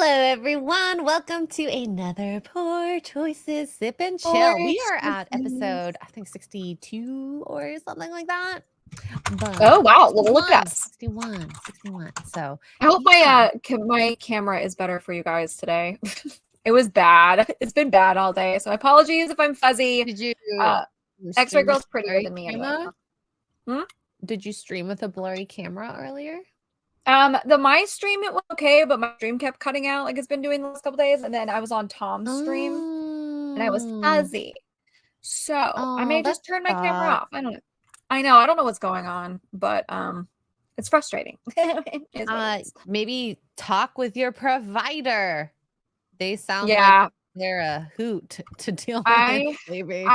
Hello, everyone. Welcome to another Poor Choices Sip and Chill. We are at episode, I think, 62 or something like that. But oh, wow. Well, look at us. 61. So I hope my camera is better for you guys today. It was bad. It's been bad all day. So apologies if I'm fuzzy. did you X-Ray Girl's prettier than me anyway. Did you stream with a blurry camera earlier? My stream, it was okay, but my stream kept cutting out like it's been doing the last couple days. And then I was on Tom's stream and I was fuzzy. So I may just turn my camera off. I don't know. I don't know what's going on, but it's frustrating. Maybe talk with your provider. They sound like they're a hoot to deal with, maybe.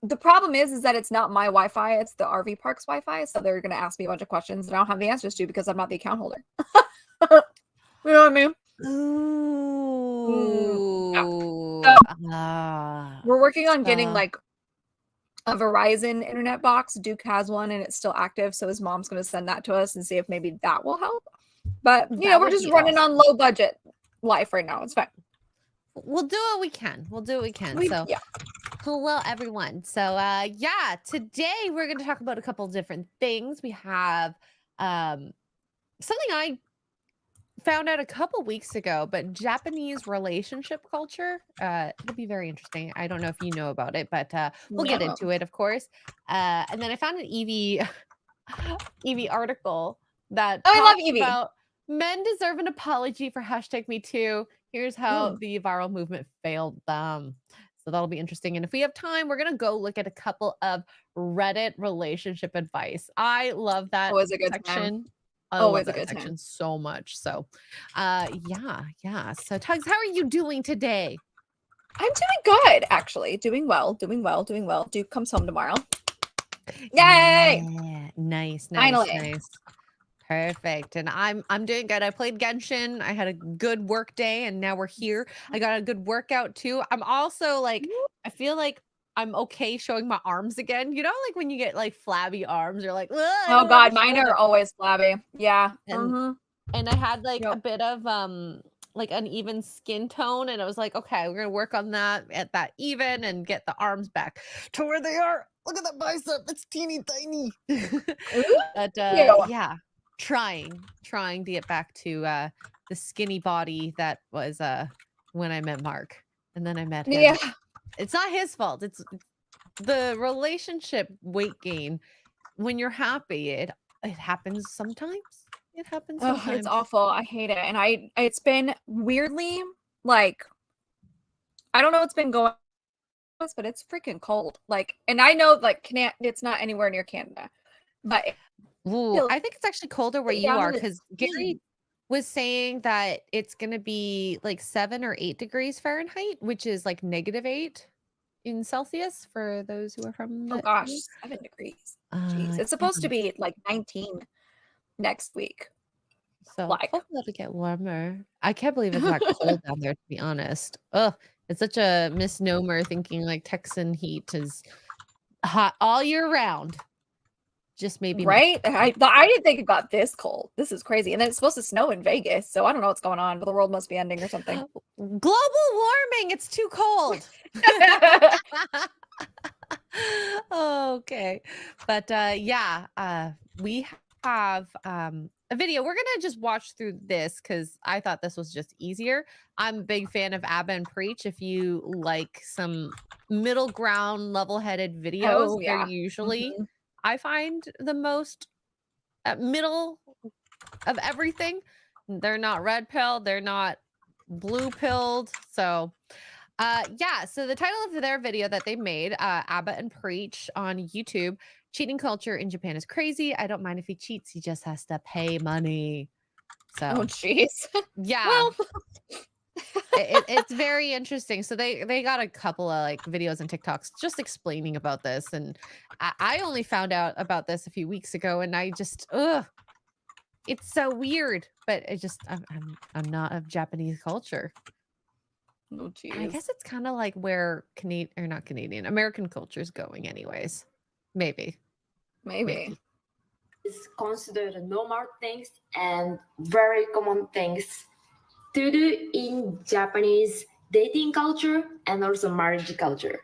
The problem is that it's not my Wi-Fi, it's the RV Park's Wi-Fi, so they're going to ask me a bunch of questions that I don't have the answers to because I'm not the account holder. You know what I mean? Ooh. Yeah. So, we're working on getting like a Verizon internet box. Duke has one and it's still active, so his mom's going to send that to us and see if maybe that will help. But, you know, we're just running on low budget life right now. It's fine. We'll do what we can. Hello, everyone. So, today we're going to talk about a couple different things. We have something I found out a couple weeks ago, but Japanese relationship culture. It'll be very interesting. I don't know if you know about it, but we'll get into it, of course. And then I found an Evie article that talks about men deserve an apology for #MeToo. Here's how the viral movement failed them. So that'll be interesting. And if we have time, we're going to go look at a couple of Reddit relationship advice. I love that section. I love that section so much. So, yeah. So, Tugs, how are you doing today? I'm doing good, actually. Doing well. Duke comes home tomorrow. Yay! Yeah, nice. Finally. Perfect. And I'm doing good. I played Genshin. I had a good work day and now we're here. I got a good workout too. I'm also like, I feel like I'm okay showing my arms again. You know, like when you get like flabby arms, you're like, oh God, mine are always flabby. Yeah. And I had like a bit of like uneven skin tone, and I was like, okay, we're gonna work on that at that even and get the arms back to where they are. Look at that bicep, it's teeny tiny. But yeah. Trying to get back to the skinny body that was when I met Mark, and then I met him. Yeah, it's not his fault. It's the relationship weight gain. When you're happy, it happens sometimes. It happens sometimes. Oh, it's awful. I hate it. And it's been weirdly like, I don't know what's been going on, but it's freaking cold. Like, and I know like it's not anywhere near Canada, but I think it's actually colder where you are, because Gary was saying that it's going to be like 7 or 8 degrees Fahrenheit, which is like -8 in Celsius for those who are from oh gosh, 7 degrees. Jeez, it's supposed to be like 19 next week. So hopefully it'll get warmer. I can't believe it's not cold down there, to be honest. Ugh, it's such a misnomer thinking like Texan heat is hot all year round. Just maybe right. I didn't think it got this cold. This is crazy. And then it's supposed to snow in Vegas, so I don't know what's going on, but the world must be ending or something. Global warming, it's too cold. Okay, but we have a video. We're gonna just watch through this because I thought this was just easier. I'm a big fan of Abba and Preach. If you like some middle ground, level-headed videos, they're usually I find the most middle of everything. They're not red pill, they're not blue pilled. So so the title of their video that they made, Abba and Preach on YouTube, cheating culture in Japan is crazy. I don't mind if he cheats, he just has to pay money. So oh jeez. Yeah. Well, it's very interesting. So they got a couple of like videos and TikToks just explaining about this, and I only found out about this a few weeks ago, and I just it's so weird. But I'm not of Japanese culture. Oh geez. I guess it's kind of like where American culture is going, anyways. Maybe. It's considered normal things and very common things to do in Japanese dating culture and also marriage culture.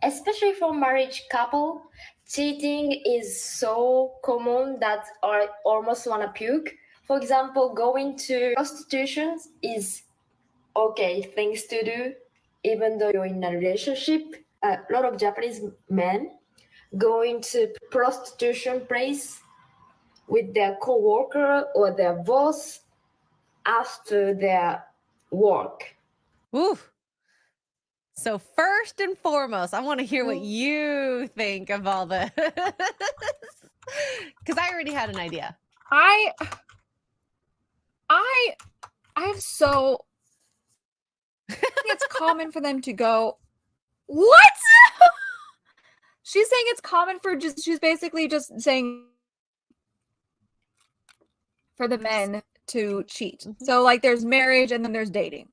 Especially for marriage couple, cheating is so common that I almost wanna puke. For example, going to prostitution is okay things to do, even though you're in a relationship. A lot of Japanese men going to prostitution place with their co-worker or their boss after their work. Ooh. So first and foremost, I want to hear what you think of all this. Because I already had an idea. I have so I think it's common for them to go, what? She's saying it's common for she's basically just saying for the men to cheat. Mm-hmm. So like there's marriage and then there's dating.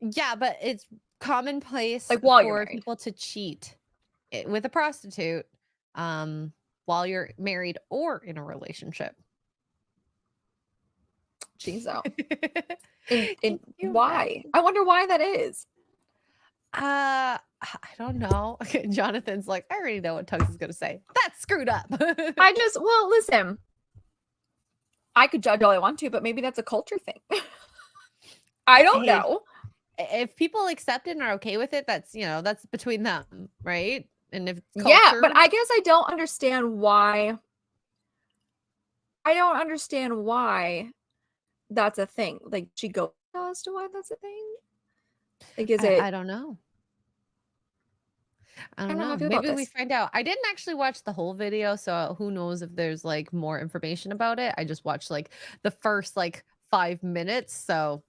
Yeah, but it's commonplace like while for people to cheat with a prostitute while you're married or in a relationship. Jeez, though. Why? I wonder why that is. I don't know. Jonathan's like, I already know what Tugs is gonna say. That's screwed up. Well, listen. I could judge all I want to, but maybe that's a culture thing. I don't know. If people accept it and are okay with it, that's that's between them, right? And if yeah, but I guess I don't understand why. I don't understand why that's a thing. Like, she goes as to why that's a thing. Like, is it? I don't know. I don't know. Maybe we find out. I didn't actually watch the whole video, so who knows if there's like more information about it. I just watched like the first like 5 minutes, so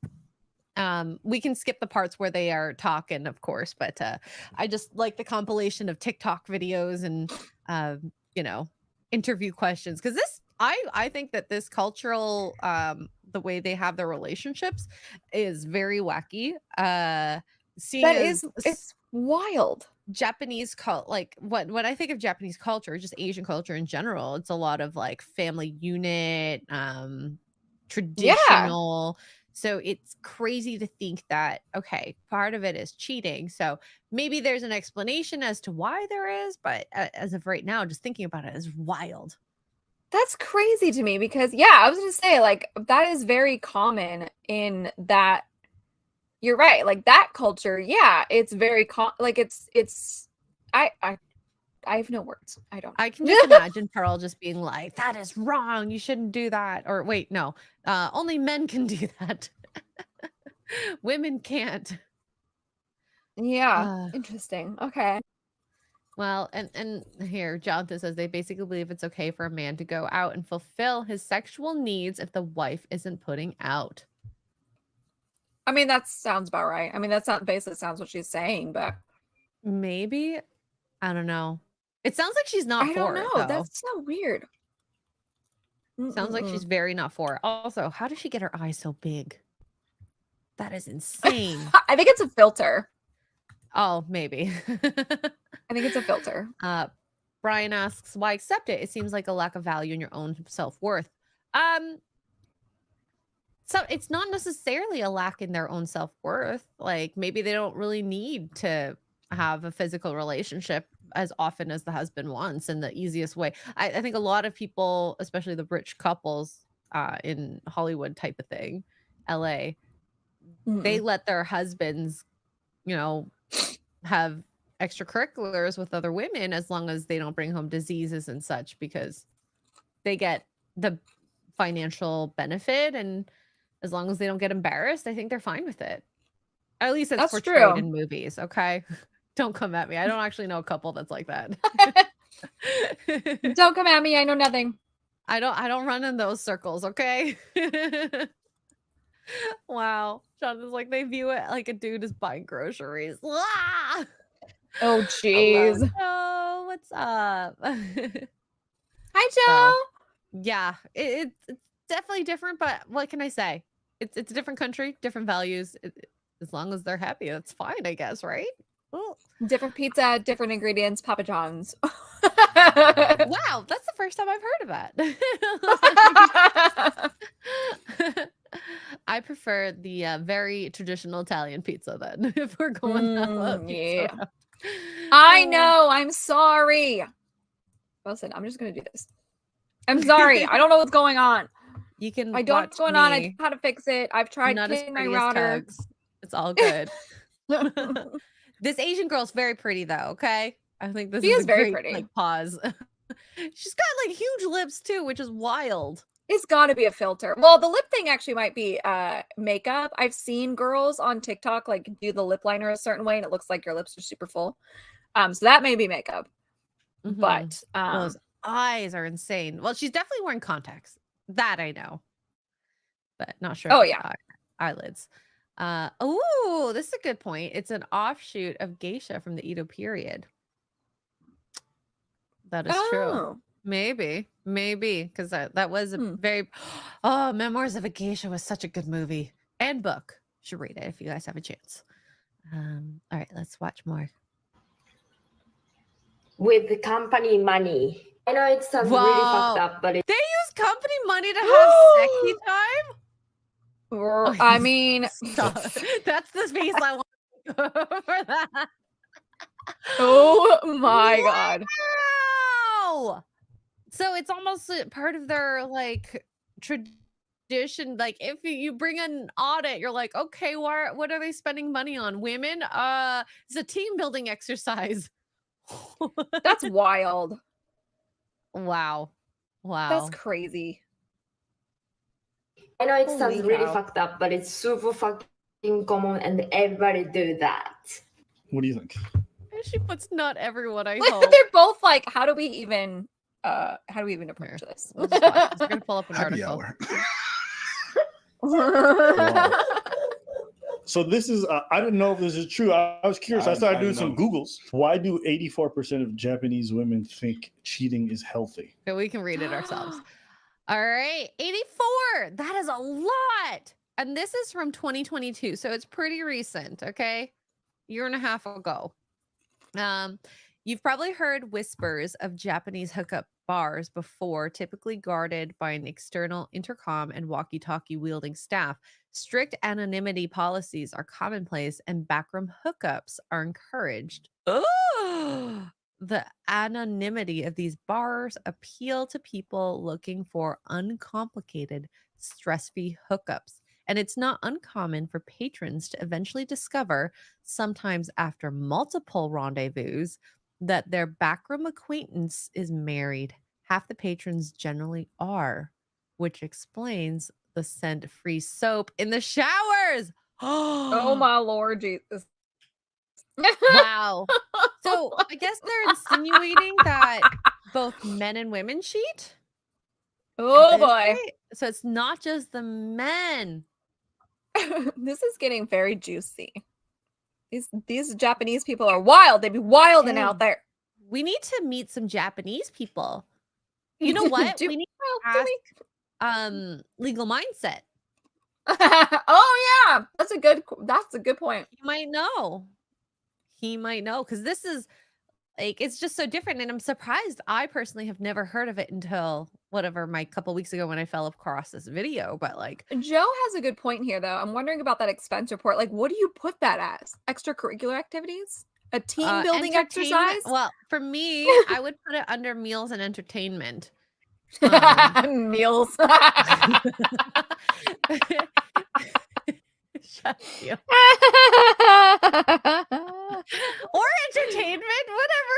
we can skip the parts where they are talking, of course, but I just like the compilation of TikTok videos and interview questions, because this I think that this cultural the way they have their relationships is very wacky. It's wild. Japanese like when I think of Japanese culture, just Asian culture in general, it's a lot of like family unit, traditional. Yeah. So it's crazy to think that, okay, part of it is cheating. So maybe there's an explanation as to why there is, but as of right now, just thinking about it is wild. That's crazy to me because, yeah, I was going to say, like, that is very common in that. You're right. Like, that culture, yeah, it's very, I have no words. I can just imagine Pearl just being like, that is wrong. You shouldn't do that. Or wait, no, only men can do that. Women can't. Yeah. Interesting. Okay. Well, and here, Jonathan says they basically believe it's okay for a man to go out and fulfill his sexual needs if the wife isn't putting out. I mean, that sounds about right. I mean, that's not basically sounds what she's saying, but maybe. I don't know. It sounds like she's not for it. I don't know. That's so weird. Sounds like she's very not for it. Also, how does she get her eyes so big? That is insane. I think it's a filter. Oh, maybe. I think it's a filter. Brian asks, why accept it? It seems like a lack of value in your own self-worth. So it's not necessarily a lack in their own self-worth. Like, maybe they don't really need to have a physical relationship as often as the husband wants in the easiest way. I think a lot of people, especially the rich couples in Hollywood type of thing, LA, they let their husbands, have extracurriculars with other women as long as they don't bring home diseases and such, because they get the financial benefit, and as long as they don't get embarrassed, I think they're fine with it. At least it's portrayed in movies, okay? Don't come at me. I don't actually know a couple that's like that. Don't come at me. I know nothing. I don't run in those circles, okay? Wow. Jonathan's like, they view it like a dude is buying groceries. Ah! Oh, jeez. Oh, what's up? Hi, Joe. So, yeah, it's definitely different, but what can I say? It's a different country, different values. As long as they're happy, that's fine, I guess, right? Well, different pizza, different ingredients, Papa John's. Wow, that's the first time I've heard of that. I prefer the very traditional Italian pizza then, if we're going that pizza route. I know. I'm sorry. Listen, I'm just gonna do this. I'm sorry. I don't know what's going on. You can. I don't know what's going on. I don't know how to fix it. I've tried kitting my router. It's all good. This Asian girl's very pretty though. Okay, I think this is a very great, pretty. like, pause. She's got like huge lips too, which is wild. It's got to be a filter. Well, the lip thing actually might be makeup. I've seen girls on TikTok like do the lip liner a certain way, and it looks like your lips are super full. So that may be makeup. But those eyes are insane. Well, she's definitely wearing contacts. That I know, but not sure. Oh yeah, eyelids. Oh, this is a good point. It's an offshoot of geisha from the Edo period. That is true. Maybe, because that was a very. Oh, Memoirs of a Geisha was such a good movie and book. You should read it if you guys have a chance. All right, let's watch more. With the company money. I know it sounds really fucked up, but they use company money to have sexy time? I mean, that's the face I want for that. Oh my god. Wow. So it's almost part of their like tradition. Like if you bring an audit, you're like, okay, what are they spending money on? Women? It's a team building exercise. That's wild. Wow. That's crazy. I know it sounds really fucked up, but it's super fucking common and everybody do that. What do you think? She puts not everyone, I hope. They're both like, how do we even approach this? We're gonna pull up an article. Wow. So this is, I didn't know if this is true. I was curious. I started doing some Googles. Why do 84% of Japanese women think cheating is healthy? Okay, we can read it ourselves. All right, 84. That is a lot. And this is from 2022. So it's pretty recent, okay? Year and a half ago. You've probably heard whispers of Japanese hookup bars before, typically guarded by an external intercom and walkie-talkie wielding staff. Strict anonymity policies are commonplace and backroom hookups are encouraged. Oh, the anonymity of these bars appeal to people looking for uncomplicated, stress-free hookups. And it's not uncommon for patrons to eventually discover, sometimes after multiple rendezvous, that their backroom acquaintance is married. Half the patrons generally are, which explains the scent-free soap in the showers. Oh my Lord Jesus. Wow. So I guess they're insinuating that both men and women cheat. Oh boy. So it's not just the men. This is getting very juicy. These Japanese people are wild. They be wilding out there. We need to meet some Japanese people. You know what? We need to ask Legal Mindset. Oh yeah, that's a good point. He might know. Because this is like, it's just so different, and I'm surprised. I personally have never heard of it until my couple weeks ago when I fell across this video. But like, Joe has a good point here, though. I'm wondering about that expense report. Like, what do you put that as? Extracurricular activities? A team building exercise? Well, for me, I would put it under meals and entertainment. Meals. Shut you. Or entertainment, whatever.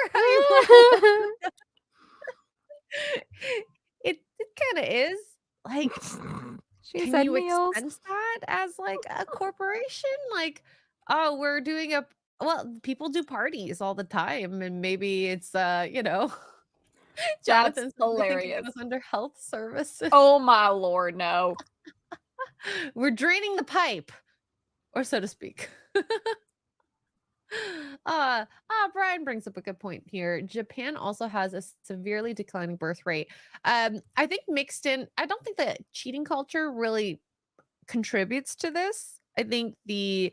It kind of is. Like, can you meals. expense that as like a corporation? Like, oh, we're doing people do parties all the time, and maybe it's Jonathan's hilarious. Under health services. Oh my Lord, no. We're draining the pipe, or so to speak. Brian brings up a good point here. Japan also has a severely declining birth rate. I think mixed in, I don't think the cheating culture really contributes to this. I think the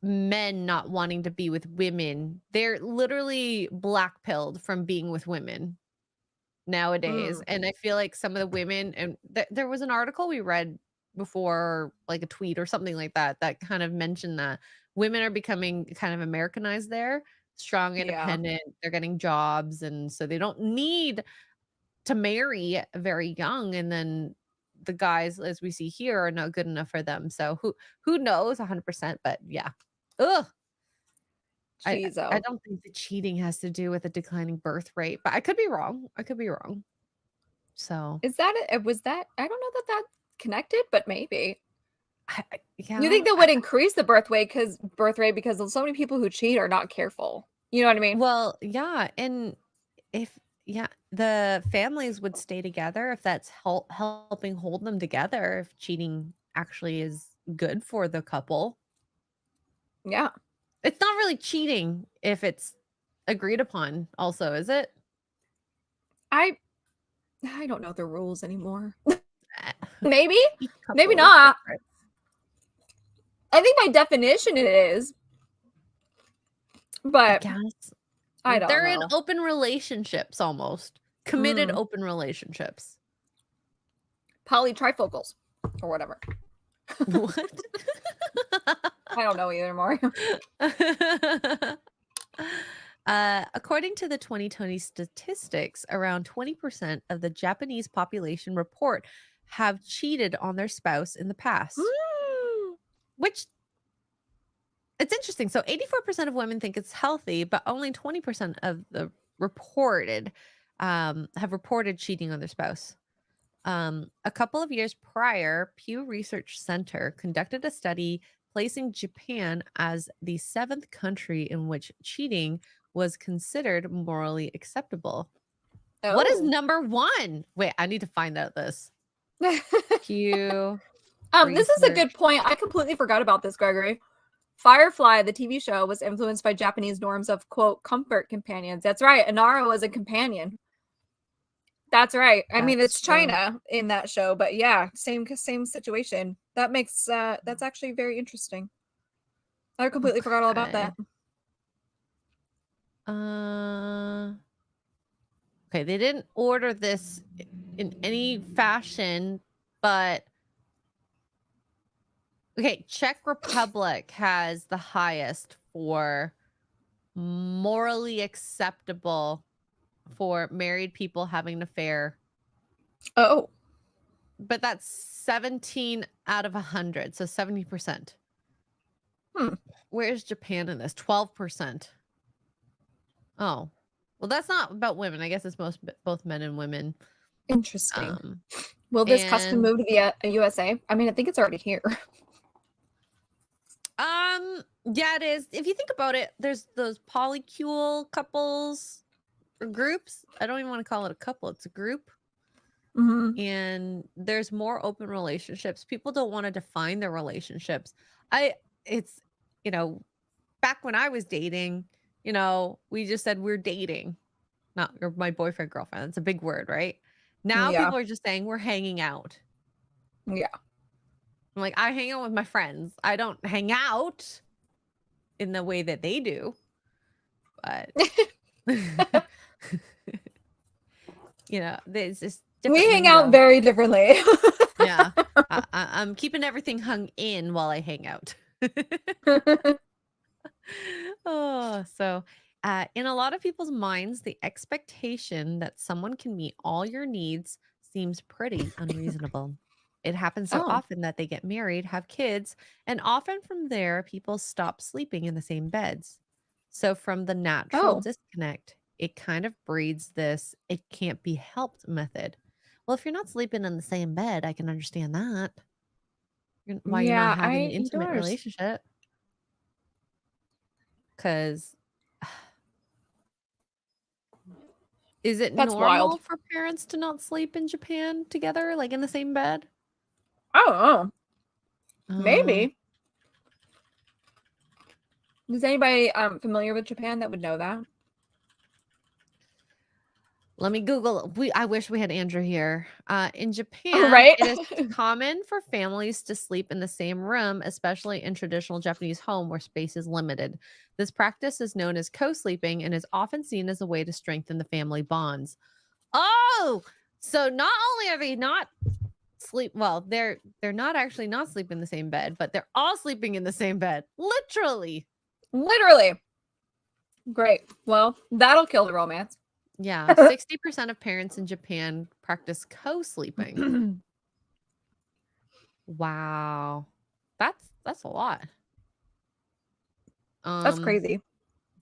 men not wanting to be with women, they're literally blackpilled from being with women nowadays. And I feel like some of the women, and there was an article we read before, like a tweet or something like that, that kind of mentioned that women are becoming kind of Americanized there, strong, independent, they're getting jobs, and so they don't need to marry very young, and then the guys, as we see here, are not good enough for them. So who knows 100%, but yeah. Ugh. I don't think the cheating has to do with a declining birth rate, but I could be wrong. So Is that it? Was that? I don't know that that's connected, but maybe. yeah. You think that would increase the birth rate because so many people who cheat are not careful. You know what I mean? Well, yeah, and if the families would stay together if that's helping hold them together, if cheating actually is good for the couple. Yeah. It's not really cheating if it's agreed upon also, is it? I don't know the rules anymore. Eh, Maybe. each couple Maybe is not. different. I think by definition it is. I But guess. I don't They're in know. open relationships almost. Committed open relationships. Polytrifocals or whatever. What? I don't know either more. According to the 2020 statistics, around 20% of the Japanese population report have cheated on their spouse in the past. Which, it's interesting. So 84% of women think it's healthy, but only 20% of the reported have reported cheating on their spouse. A couple of years prior, Pew Research Center conducted a study placing Japan as the 7th country in which cheating was considered morally acceptable. What is number 1? Wait, I need to find out this. Pew. This is a good point. I completely forgot about this, Gregory. Firefly, the TV show, was influenced by Japanese norms of, quote, comfort companions. That's right. Inara was a companion. That's right. I mean, it's China in that show, but yeah, same situation. That makes that's actually very interesting. I completely forgot all about that. Okay, they didn't order this in any fashion, but okay, Czech Republic has the highest for morally acceptable for married people having an affair. Oh. But that's 17 out of 100, so 70%. Where's Japan in this? 12%. Oh. Well, that's not about women. I guess it's both men and women. Interesting. Will this custom move to the USA? I mean, I think it's already here. Yeah, it is. If you think about it, there's those polycule couples or groups. I don't even want to call it a couple. It's a group. And there's more open relationships. People don't want to define their relationships. It's, back when I was dating, we just said we're dating, not my boyfriend, girlfriend. It's a big word, right? Now people are just saying we're hanging out. Yeah. I'm like, I hang out with my friends. I don't hang out in the way that they do. But, there's just we hang out very differently. Yeah. I'm keeping everything hung in while I hang out. In a lot of people's minds, the expectation that someone can meet all your needs seems pretty unreasonable. It happens so often that they get married, have kids, and often from there, people stop sleeping in the same beds. So from the natural disconnect, it kind of breeds this "it can't be helped" method. Well, if you're not sleeping in the same bed, I can understand that. Why you're not having an intimate relationship. Because is it normal for parents to not sleep in Japan together, like in the same bed? I don't know. Maybe. Is anybody familiar with Japan that would know that? Let me Google. I wish we had Andrew here. In Japan, it is common for families to sleep in the same room, especially in traditional Japanese home where space is limited. This practice is known as co-sleeping and is often seen as a way to strengthen the family bonds. Oh, so not only are they not sleep. Well, they're not actually not sleeping in the same bed, but they're all sleeping in the same bed. Literally. Great. Well, that'll kill the romance. Yeah, 60% of parents in Japan practice co-sleeping. Wow. That's a lot. That's crazy.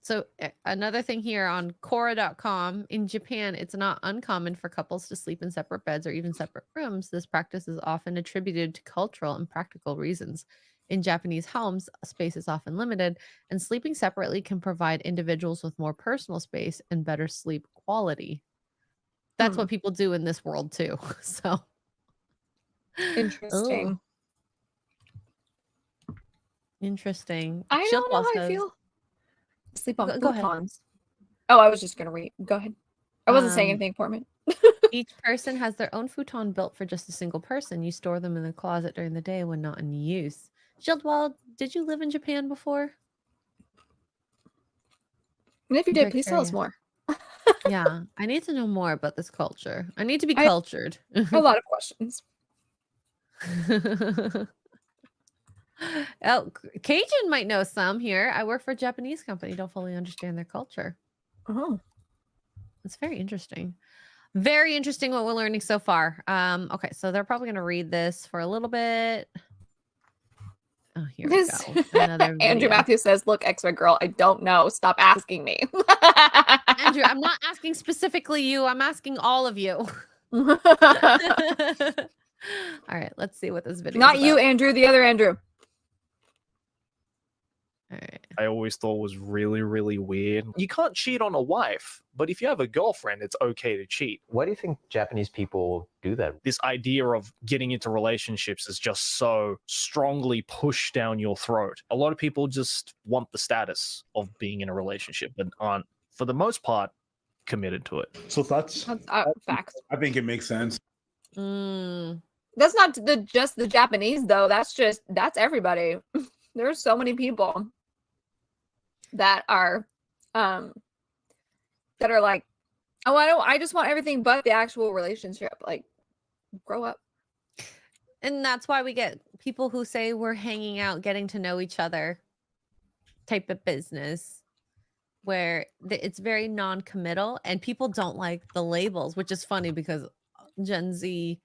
So another thing here on Quora.com, in Japan, it's not uncommon for couples to sleep in separate beds or even separate rooms. This practice is often attributed to cultural and practical reasons. In Japanese homes, space is often limited, and sleeping separately can provide individuals with more personal space and better sleep quality. That's what people do in this world too. So interesting. Ooh. Interesting. I don't know how I feel. Sleep on go ahead. futons. Oh, I was just gonna read. Go ahead. I wasn't saying anything important. Each person has their own futon built for just a single person. You store them in the closet during the day when not in use. Shieldwall, did you live in Japan before? And if you did, please tell us more. Yeah, I need to know more about this culture. I need to be cultured. A lot of questions. Oh, Cajun might know some here. I work for a Japanese company. Don't fully understand their culture. Oh, it's very interesting. Very interesting what we're learning so far. Okay, so they're probably going to read this for a little bit. Oh, here we go. Another Andrew Matthews says, "Look, X-ray girl, I don't know. Stop asking me." Andrew, I'm not asking specifically you. I'm asking all of you. All right, let's see what this video. Not you, Andrew. The other Andrew. All right. I always thought was really, really weird. You can't cheat on a wife, but if you have a girlfriend, it's okay to cheat. Why do you think Japanese people do that? This idea of getting into relationships is just so strongly pushed down your throat. A lot of people just want the status of being in a relationship, but aren't, for the most part, committed to it. So thoughts? Facts. I think it makes sense. That's not just the Japanese though. That's everybody. There's so many people that are like, oh, I just want everything but the actual relationship. Like, grow up. And that's why we get people who say we're hanging out, getting to know each other type of business, where it's very non-committal, and people don't like the labels, which is funny because Gen Z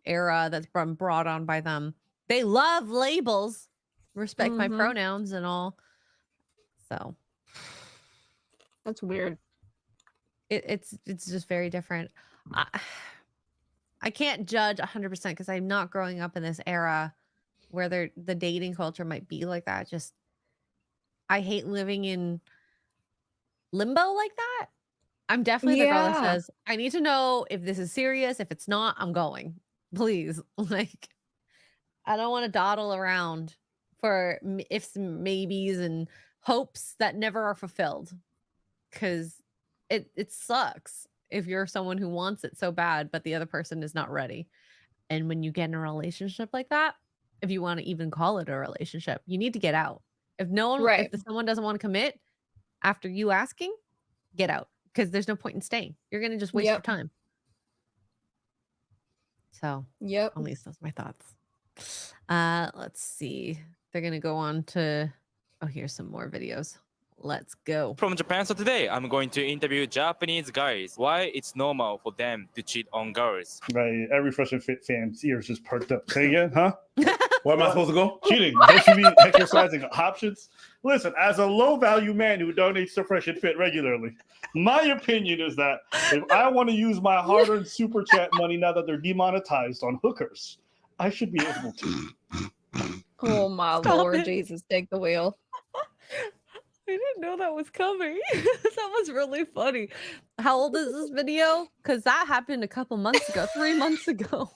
era that's been brought on by them, they love labels, respect my pronouns and all. So that's weird. It's just very different. I can't judge 100% because I'm not growing up in this era where the dating culture might be like that. Just I hate living in limbo like that. I'm definitely the girl that says, I need to know if this is serious. If it's not, I'm going. Please. Like, I don't want to dawdle around for ifs, maybes, and hopes that never are fulfilled. Because it sucks if you're someone who wants it so bad, but the other person is not ready. And when you get in a relationship like that, if you want to even call it a relationship, you need to get out. If if someone doesn't want to commit after you asking, get out, because there's no point in staying. You're going to just waste your time. So, at least that's my thoughts. Let's see. They're going to go on to, here's some more videos. Let's go. From Japan. So today I'm going to interview Japanese guys. Why it's normal for them to cheat on girls. Right. Every Fresh and Fit fan's ears just perked up. Say again, huh? Where am I supposed to go? Cheating. Don't you be exercising options? Listen, as a low-value man who donates to Fresh and Fit regularly, my opinion is that if I want to use my hard-earned super chat money now that they're demonetized on hookers, I should be able to. Oh my Lord Jesus, take the wheel. I didn't know that was coming. That was really funny. How old is this video? Because that happened a couple months ago, 3 months ago.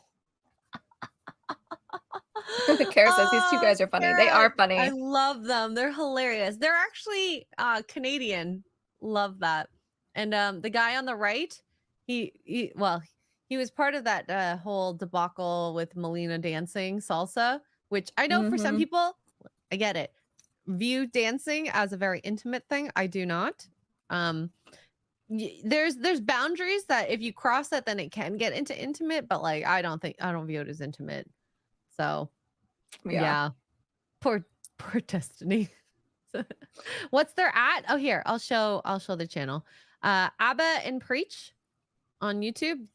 Kara says these two guys are funny. They are funny. I love them. They're hilarious. They're actually Canadian. Love that. And the guy on the right, he was part of that whole debacle with Melina dancing salsa, which I know for some people, I get it, view dancing as a very intimate thing. I do not. there's boundaries that if you cross that, then it can get into intimate. But like, I don't view it as intimate. So yeah. Poor Destiny. What's their at? Oh, here, I'll show the channel. Abba and Preach on YouTube.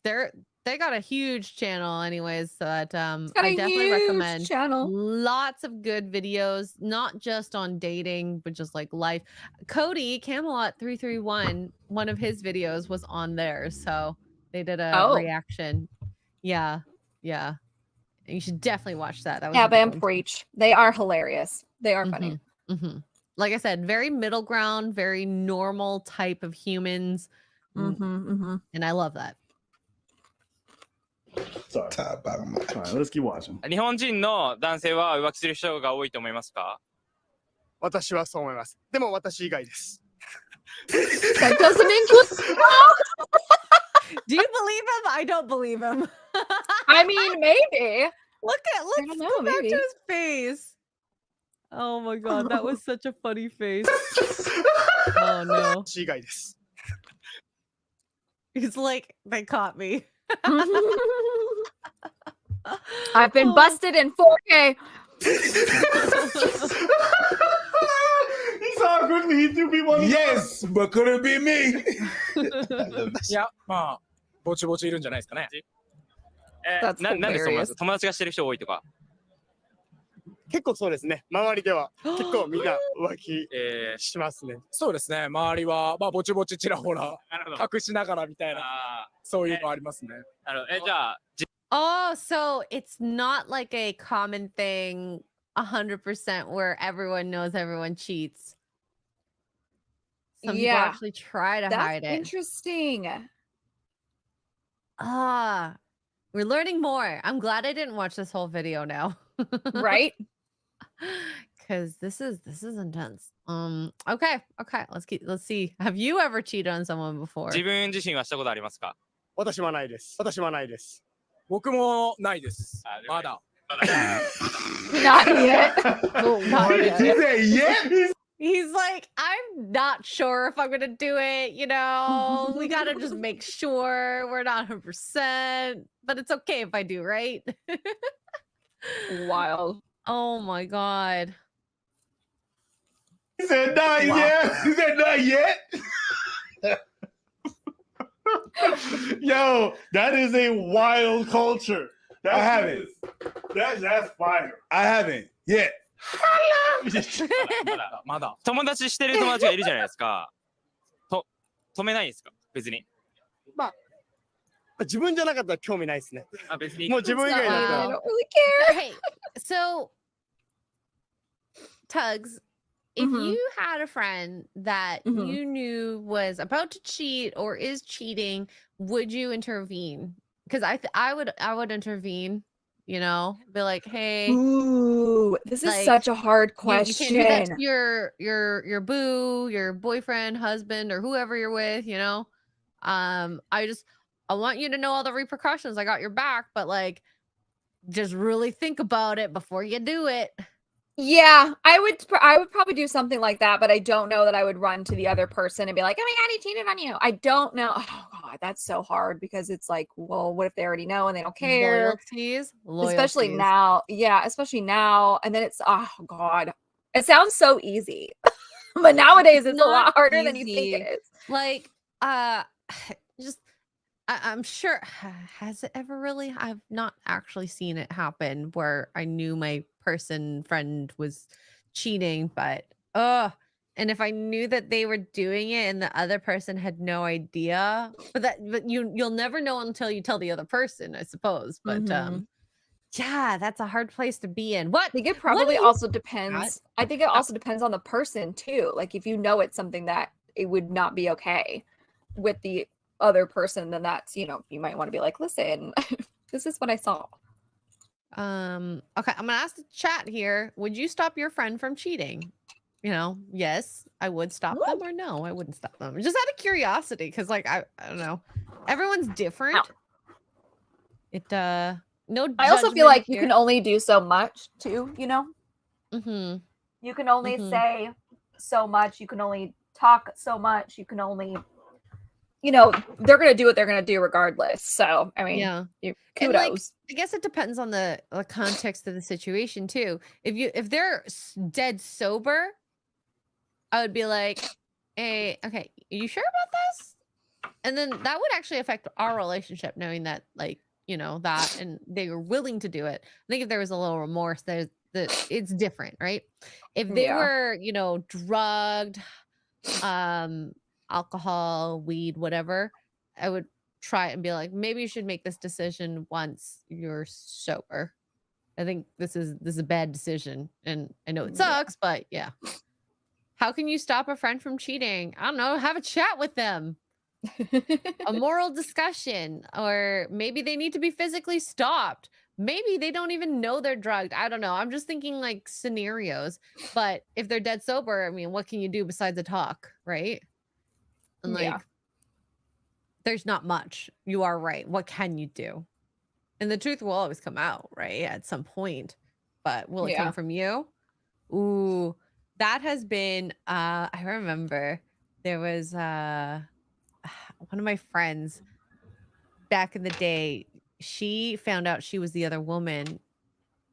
They got a huge channel anyways, so that I definitely recommend. Channel. Lots of good videos, not just on dating, but just like life. Cody Camelot 331, one of his videos was on there, so they did a reaction. Yeah. You should definitely watch that. That was Abba and Preach. They are hilarious. They are funny. Like I said, very middle ground, very normal type of humans. And I love that. Sorry. All right, let's keep watching. 日本人の男性は浮気する人が多いと思いますか？私はそう思います。でも私以外です。 That doesn't include. Do you believe him? I don't believe him. I mean, maybe. Let's go back to his face. Oh my god, that was such a funny face. Oh no. 私以外です。 He's like, they caught me. I've been busted in 4K. He saw quickly he threw people on the Yes, but could it be me? いや、まあ、ぼちぼちいるんじゃないですかね。なんでそう思います？友達がしてる人多いとか。結構そうですね。周りでは結構みんな浮気しますね。そうですね。周りはまあぼちぼちちらほら隠しながらみたいなそういうのありますね。じゃあ。Oh, so it's not like a common thing 100% where everyone knows everyone cheats. Some people actually try to hide it. That's interesting. We're learning more. I'm glad I didn't watch this whole video now. Right? Because this is intense. Okay. Let's see. Have you ever cheated on someone before? 自分自身はしたことありますか？私はないです。私はないです。僕もないです。まだ。Not yet. He said, yeah. He's like, I'm not sure if I'm gonna do it. You know, we gotta just make sure we're not 100%, but it's okay if I do, right? Wild. Oh my god. He said, not yet. He said, not yet. Yo, that is a wild culture. I haven't. That's fire. I haven't yet. まだ。友達してる友達がいるじゃないですか。止めないですか？別に。まあ自分じゃなかったら興味ないですね。別に。もう自分以外だったら。I don't really care. Hey, so Tugs, if you had a friend that you knew was about to cheat or is cheating, would you intervene? Because I would intervene. You know, be like, hey. Ooh, this is such a hard question. You can't do that to your boo, your boyfriend, husband, or whoever you're with. You know, I want you to know all the repercussions. I got your back, but like, just really think about it before you do it. Yeah, I would probably do something like that, but I don't know that I would run to the other person and be like, oh my god, he cheated on you. I don't know. Oh god, that's so hard because it's like, well, what if they already know and they don't care? Loyalties. Especially now. Yeah, especially now. And then it's, oh god, it sounds so easy, but nowadays it's a lot harder than you think it is. Like, just I'm sure, has it ever really? I've not actually seen it happen where I knew my friend was cheating, but and if I knew that they were doing it and the other person had no idea, but you'll never know until you tell the other person, I suppose. But yeah, that's a hard place to be in. I think it probably also depends. I think it also depends on the person too. Like if you know it's something that it would not be okay with the other person, then that's, you know, you might want to be like, listen, this is what I saw. Okay, I'm gonna ask the chat here. Would you stop your friend from cheating? You know, yes, I would stop them, or no, I wouldn't stop them. Just out of curiosity, because like I don't know, everyone's different. No. I also feel like you can only do so much too, you know? You can only say so much, you can only talk so much, you can only they're gonna do what they're gonna do regardless. So I mean, Yeah. kudos. And like, I guess it depends on the context of the situation too. If they're dead sober, I would be like, hey, okay, are you sure about this? And then that would actually affect our relationship, knowing that, like, that, and they were willing to do it. I think if there was a little remorse, it's different, right? If they were, drugged, alcohol, weed, whatever, I would try and be like, maybe you should make this decision once you're sober. I think this is a bad decision, and I know it sucks, but yeah. How can you stop a friend from cheating? I don't know. Have a chat with them. A moral discussion, or maybe they need to be physically stopped. Maybe they don't even know they're drugged. I don't know. I'm just thinking like scenarios. But if they're dead sober, I mean, what can you do besides the talk, right? And like, there's not much. You are right. What can you do? And the truth will always come out, right? At some point. But will it come from you? Ooh, that has been I remember there was one of my friends back in the day. She found out she was the other woman,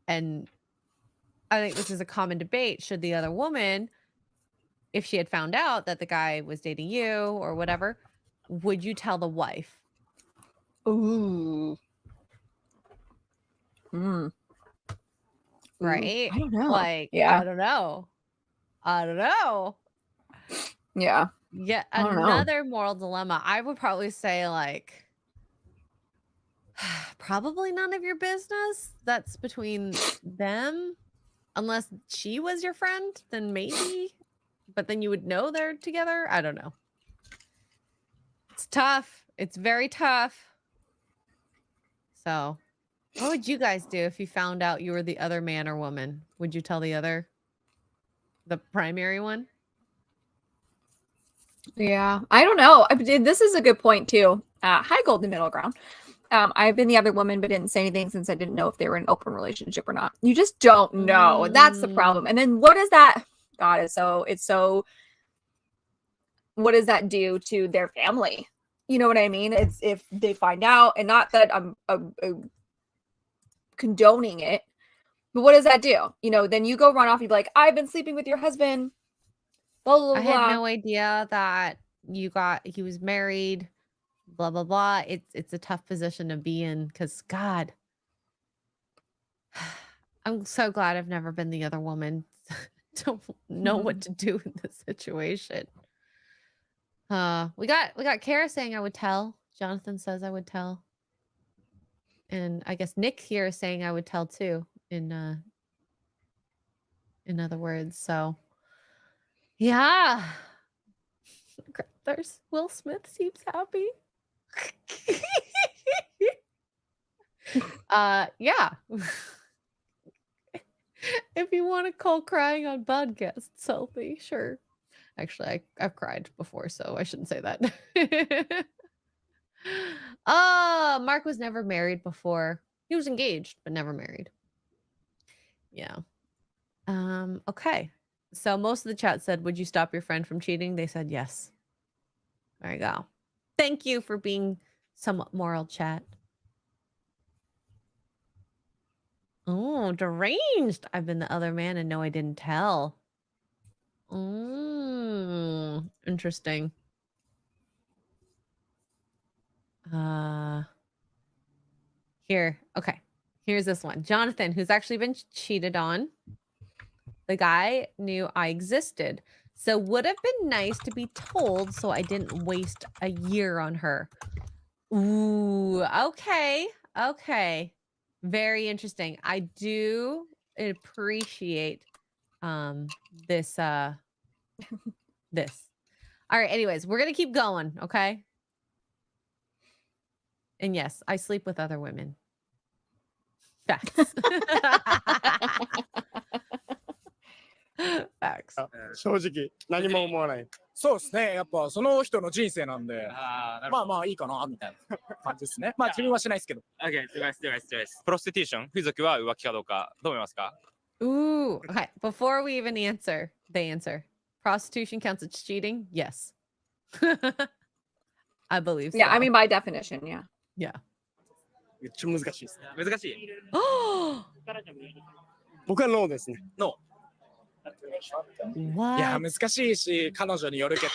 and I think this is a common debate. Should the other woman, if she had found out that the guy was dating you or whatever, would you tell the wife? Ooh. Right? I don't know. Like, Yeah. I don't know. Yeah. Yeah, I don't know. another moral dilemma. I would probably say, like, probably none of your business. That's between them. Unless she was your friend, then maybe. But then you would know they're together. I don't know. It's tough. It's very tough. So, what would you guys do if you found out you were the other man or woman? Would you tell the primary one? Yeah, I don't know. This is a good point too. Hi, golden middle ground. I've been the other woman, but didn't say anything since I didn't know if they were in an open relationship or not. You just don't know. That's the problem. And then what does that? God, it's so. What does that do to their family? You know what I mean? It's if they find out, and not that I'm condoning it, but what does that do? Then you go run off. You'd be like, I've been sleeping with your husband. Blah, blah, I blah. had no idea that he was married, blah, blah, blah. It's a tough position to be in because, God, I'm so glad I've never been the other woman. Don't know what to do in this situation. We got Kara saying I would tell. Jonathan says I would tell. And I guess Nick here is saying I would tell too, in other words. So yeah. There's Will Smith seems happy. Yeah. If you want to call crying on podcasts healthy, sure. Actually, I've cried before, so I shouldn't say that. Mark was never married before. He was engaged, but never married. Yeah. Okay. So most of the chat said, would you stop your friend from cheating? They said yes. There you go. Thank you for being somewhat moral, chat. Oh, deranged. I've been the other man and no, I didn't tell. Interesting. Here. Okay. Here's this one. Jonathan, who's actually been cheated on. The guy knew I existed. So would have been nice to be told so I didn't waste a year on her. Ooh, okay. Okay. Very interesting. I do appreciate this this. All right, anyways, we're going to keep going, okay? And yes, I sleep with other women. Facts. Facts. 正直何も思わない。そうですね。やっぱその人の人生なんで、まあまあいいかなみたいな感じですね。まあ自分はしないですけど。Okay, プロスティテューション、風俗は浮気かどうか、どう思いますか？ Ooh, okay. Before we even answer, they answer. Prostitution counts as cheating? Yes. I believe so. Yeah, I mean by definition, yeah. Yeah. めっちゃ難しいですね。難しい。僕はノーですね。ノ いや What? 難しいし彼女によるけど。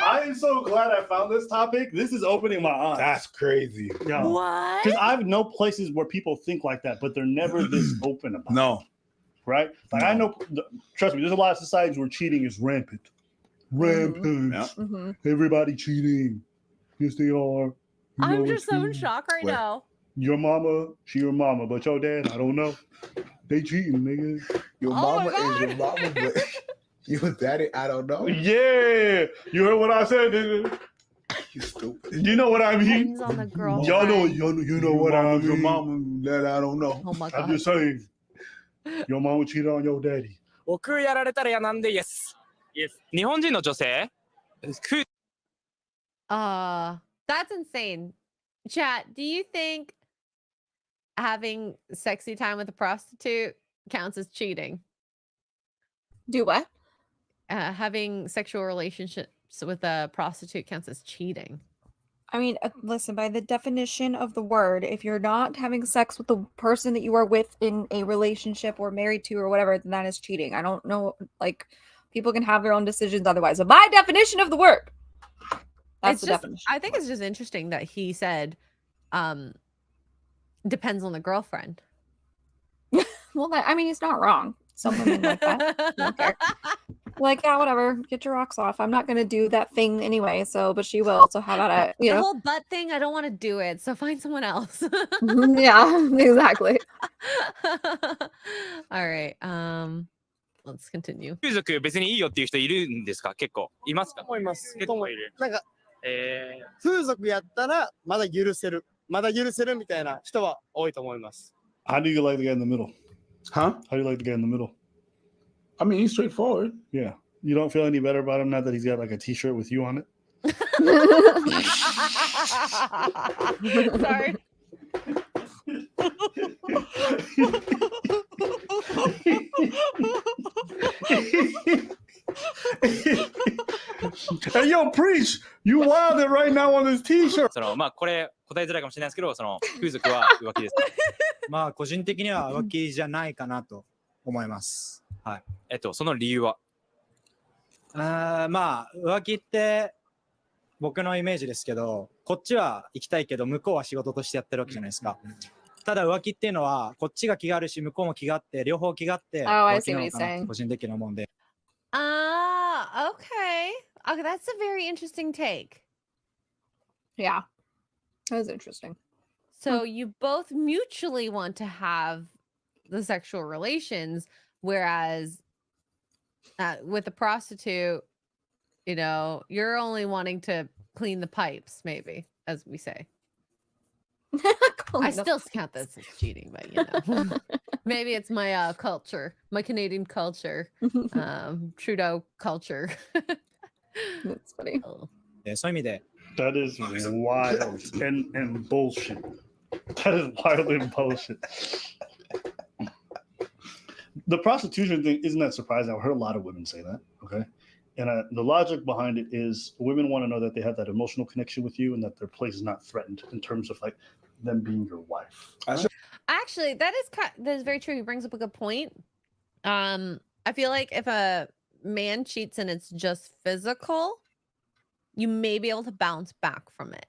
I am so glad I found this topic. This is opening my eyes. That's crazy. What? Because I know places where people think like that, but they're never this open about it. No. Right? Like I know, trust me, there's a lot of societies where cheating is rampant. Rampant. Yeah. Mm-hmm. Everybody cheating. Yes, they are. You I'm know just it's so in true. shock right Wait. now. Your mama, she your mama, but your dad, I don't know. They cheating, nigga. Your Oh my mama is your God. mama, but your daddy, I don't know. Yeah, you heard what I said, nigga. You stupid. You know what I mean? Depends on the girl. Y'all know, you know what I mean. Your mama, that I don't know. Oh my I'm god. just saying. Your mama cheated on your daddy. 僕やられたら嫌なんでイエス。日本人の女性、That's insane. Chat, do you think having sexy time with a prostitute counts as cheating? Do what? Having sexual relationships with a prostitute counts as cheating. I mean, listen, by the definition of the word, if you're not having sex with the person that you are with in a relationship or married to or whatever, then that is cheating. I don't know, like, people can have their own decisions otherwise. But by definition of the word, that's the definition. I think it's just interesting that he said, depends on the girlfriend. Well, I mean, he's not wrong. Some women like that. Don't care. Like, yeah, whatever. Get your rocks off. I'm not gonna do that thing anyway. So, but she will. So how about I? You The know? whole butt thing, I don't want to do it. So find someone else. Yeah, exactly. All right. Let's continue. 風俗別にいいよっていう人いるんですか？結構いますか？思います。結構いる。なんか、風俗やったらまだ許せる。まだ許せるみたいな人は多いと思います。 How do you like the guy in the middle? Huh? How do you like the guy in the middle? I mean, he's straightforward. Yeah. You don't feel any better about him now that he's got like a t-shirt with you on it? Sorry. Hey, yo, preach! You wilding right now on this t-shirt. そのまあこれ答えづらいかもしれないですけど、その風俗は浮気です。まあ個人的には浮気じゃないかなと思います。はい。その理由は？まあ浮気って僕のイメージですけど、こっちは行きたいけど向こうは仕事としてやってるわけじゃないですか。ただ浮気っていうのはこっちが気があるし向こうも気があって両方気があって浮気なのかなと個人的に思うんで。Okay. Okay, that's a very interesting take. Yeah, that was interesting. So you both mutually want to have the sexual relations, whereas with a prostitute, you know, you're only wanting to clean the pipes, maybe, as we say. I still count this as cheating, but you know, maybe it's my culture, my Canadian culture, Trudeau culture. That's funny. そういう意味で。 That is wild and bullshit. That is wild and bullshit. The prostitution thing isn't that surprising. I've heard a lot of women say that. Okay. And the logic behind it is women want to know that they have that emotional connection with you and that their place is not threatened in terms of like them being your wife. Actually, that is very true. He brings up a good point. I feel like if a man cheats and it's just physical, you may be able to bounce back from it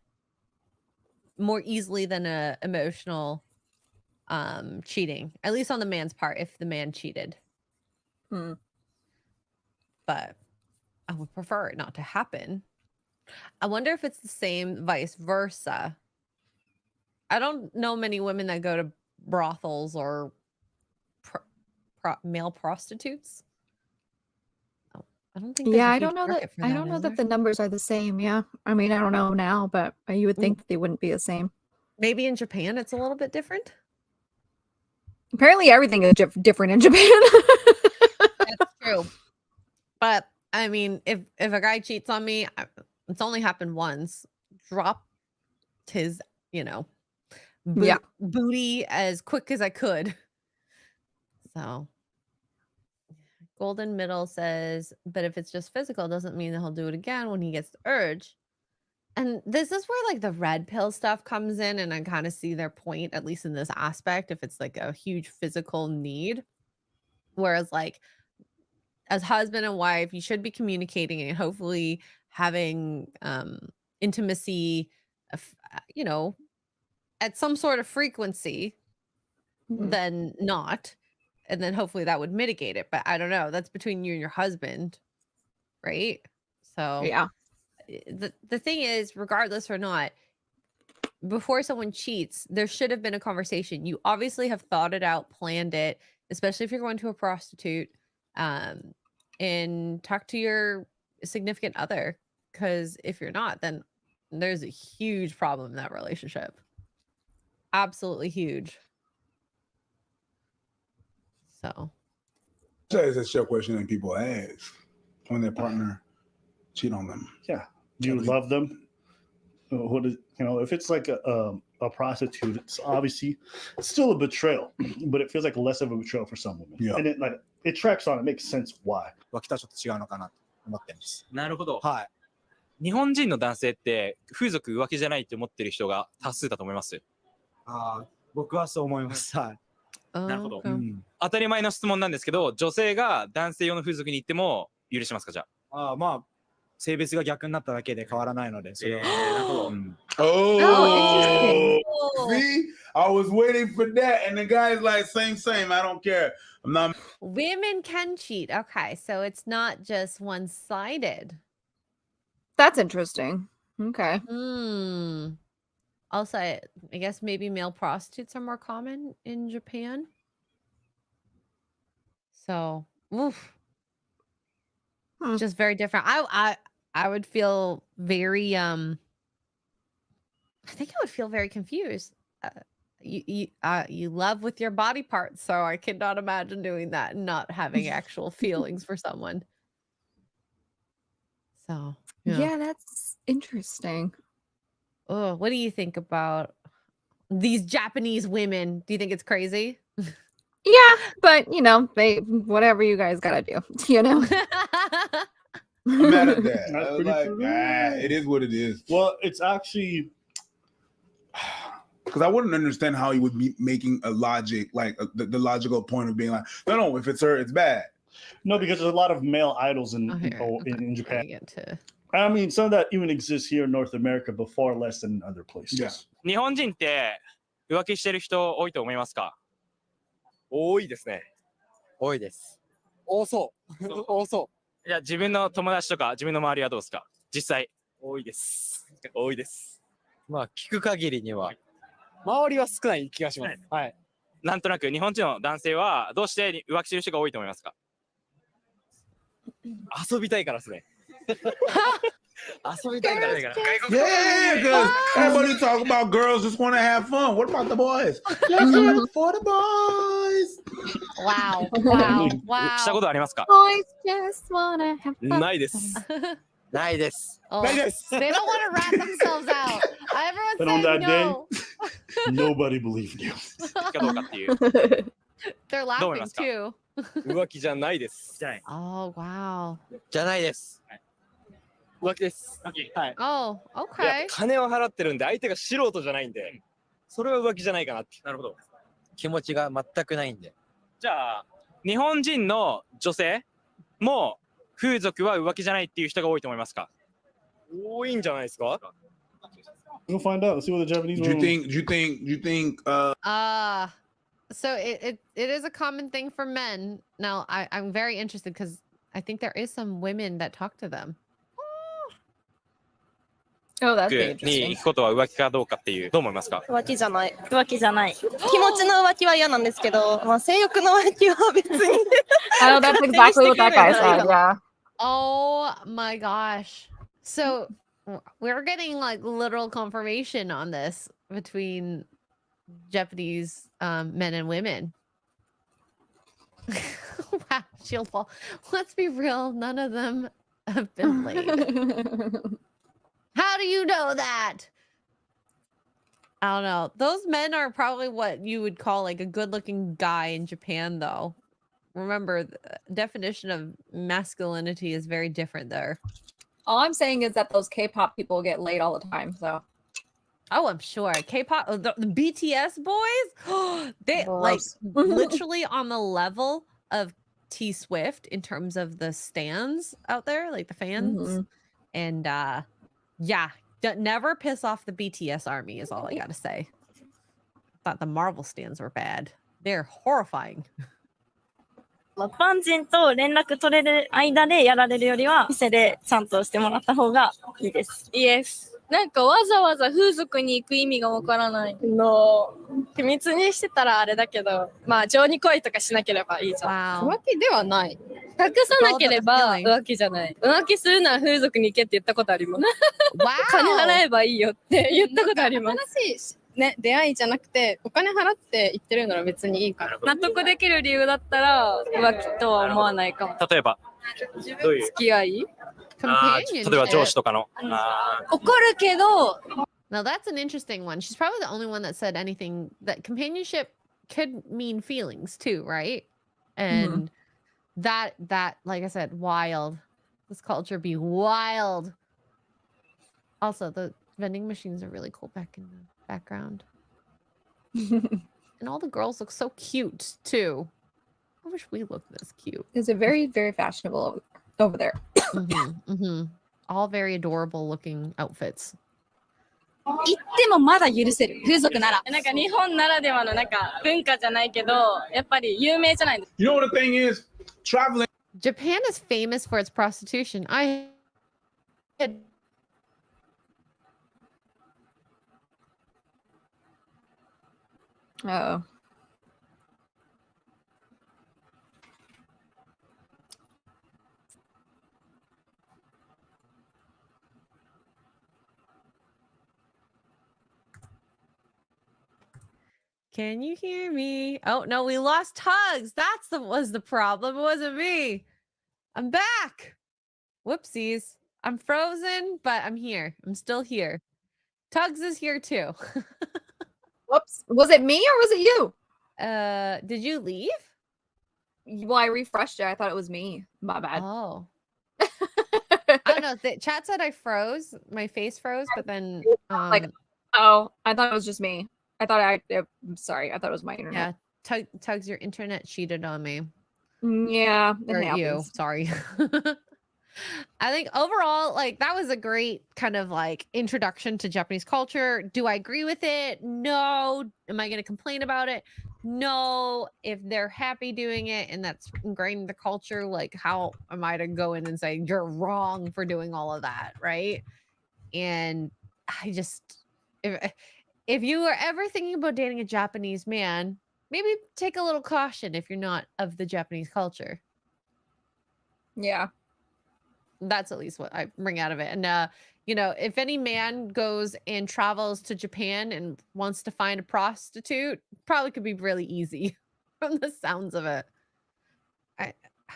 more easily than a emotional cheating, at least on the man's part, if the man cheated. But I would prefer it not to happen. I wonder if it's the same vice versa. I don't know many women that go to brothels or male prostitutes. I don't think. Yeah, I don't know that. I don't know that the numbers are the same. Yeah, I mean, I don't know now, but you would think that they wouldn't be the same. Maybe in Japan it's a little bit different. Apparently, everything is different in Japan. That's true. But I mean, if a guy cheats on me, it's only happened once. Dropped his, you know, booty as quick as I could. So Golden Middle says, but if it's just physical, doesn't mean that he'll do it again when he gets the urge. And this is where like the red pill stuff comes in, and I kind of see their point, at least in this aspect, if it's like a huge physical need. Whereas like as husband and wife, you should be communicating and hopefully having intimacy, you know, at some sort of frequency than not. And then hopefully that would mitigate it. But I don't know. That's between you and your husband, right? So Yeah. The thing is, regardless or not, before someone cheats, there should have been a conversation. You obviously have thought it out, planned it, especially if you're going to a prostitute, and talk to your significant other. Because if you're not, then there's a huge problem in that relationship. Absolutely huge. So It's a shit question that people ask when their partner cheat on them. Yeah. Do you love them? What is, you know, if it's like a prostitute, it's obviously it's still a betrayal, but it feels like less of a betrayal for some women. Yeah. And it tracks on. It makes sense why. 浮気とはちょっと違うのかなと思ってます。なるほど。はい。日本人の男性って風俗浮気じゃないって思ってる人が多数だと思います。僕はそう思います。はい。なるほど。 okay. 当たり前の質問なんですけど、女性が男性用の風俗に行っても許しますか、じゃあ。まあ性別が逆になっただけで変わらないので、それは。なるほど。Oh, interesting. see, I was waiting for that, and the guy's like, same. I don't care. I'm not. Women can cheat. Okay, so it's not just one-sided. That's interesting. Okay. Also, I guess maybe male prostitutes are more common in Japan. So, oof. Just very different. I would feel very I think I would feel very confused. You love with your body parts, so I cannot imagine doing that and not having actual feelings for someone. So Yeah, that's interesting. Oh, what do you think about these Japanese women? Do you think it's crazy? Yeah, but you know, whatever you guys gotta do, you know. I'm mad at that. That's I was pretty like, true. it is what it is. Well, it's actually Because I wouldn't understand how he would be making a logic, like the logical point of being like, no, if it's her, it's bad. no, because there's a lot of male idols in Japan. I mean, some of that even exists here in North America, but far less than in other places. Yeah. 日本人って浮気してる人多いと思いますか？多いですね。多いです。多そう。多そう。いや、自分の友達とか自分の周りはどうですか？実際。多いです。多いです。まあ、聞く限りには。周りは少ない気がします。はい。なんとなく日本人の男性はどうして浮気してる人が多いと思いますか？遊びたいからですね。遊びたいから。 Yeah, because everybody talk about girls just want to have fun. What about the boys? Let's do it for the boys. Wow. したことありますか？ Boys just wanna have fun. ないです。ないです。 Oh, ないです。 they don't want to rat themselves out. But Everyone's on that saying no. Nobody believed you. かどうかっていう。 They're どう思い laughing ますか？ too. 浮気じゃないです。 Oh, wow. じゃないです。浮気です。はい。 Oh, いや okay. 金を払ってるんで相手が素人じゃないんで、それは浮気じゃないかなって。なるほど。気持ちが全くないんで。じゃあ、日本人の女性も風俗は浮気じゃないっていう人が多いと思いますか？多いんじゃないですか？ We'll find out. Let's see what the Japanese Do you women- think So it is a common thing for men. Now I'm very interested because I think there is some women that talk to them. Oh, that's に interesting. 行くことは浮気かどうかっていう、どう思いますか？浮気じゃない。浮気じゃない。気持ちの浮気は嫌なんですけど、まあ性欲の浮気は別に。 Oh, that's exactly what that guy said. Yeah. Oh my gosh. So we're getting like literal confirmation on this between Japanese men and women. Wow, shield wall. Let's be real, none of them have been laid. How do you know that? I don't know. Those men are probably what you would call like a good-looking guy in Japan, though. remember, the definition of masculinity is very different there. All I'm saying is that those K-pop people get laid all the time. So. Oh, I'm sure. K-pop, the BTS boys, they like Gross. literally on the level of T Swift in terms of the stans out there, like the fans. Mhm. And yeah, never piss off the BTS army is all I gotta say. Thought the Marvel stans were bad. They're horrifying. 一般人と連絡取れる間でやられるよりは、店でちゃんとしてもらった方がいいです。イエス。なんかわざわざ風俗に行く意味がわからないの。秘密にしてたらあれだけど、まあ情に恋とかしなければいいじゃん。浮気ではない。隠さなければ浮気じゃない。浮気するなら風俗に行けって言ったことあります。金払えばいいよって言ったことあります。ね、出会いじゃなくてお金払って行ってるなら別にいいから。納得できる理由だったら浮気とは思わないかも。例えばどういう付き合い？例えば上司とかの。怒るけど。Now that's an interesting one. She's probably the only one that said anything that companionship could mean feelings too, right? And that like I said, wild. This culture be wild. Also, the vending machines are really cool back in the background. And all the girls look so cute too. I wish we looked this cute. It's a very, very fashionable over there. All very adorable looking outfits. 行ってもまだ許せる。風俗なら。なんか日本ならではのなんか文化じゃないけど、やっぱり有名じゃないですか。You know what the thing is? Traveling. Japan is famous for its prostitution. I had Oh. Can you hear me? Oh no, we lost Tugs. Was the problem. It wasn't me. I'm back. Whoopsies. I'm frozen, but I'm here. I'm still here. Tugs is here too. Whoops. Was it me or was it you? Did you leave? Well, I refreshed it. I thought it was me. My bad. Oh. I don't know. The chat said I froze. My face froze, but then like, oh, I thought it was just me. I'm sorry. I thought it was my internet. Yeah. Tugs, your internet cheated on me. Yeah. Or you. Sorry. I think overall, like, that was a great kind of like introduction to Japanese culture. Do I agree with it? No. Am I going to complain about it? No. If they're happy doing it and that's ingrained in the culture, like, how am I to go in and say you're wrong for doing all of that, right? And I just, if you are ever thinking about dating a Japanese man, maybe take a little caution if you're not of the Japanese culture. Yeah. That's at least what I bring out of it. And you know, if any man goes and travels to Japan and wants to find a prostitute, probably could be really easy from the sounds of it.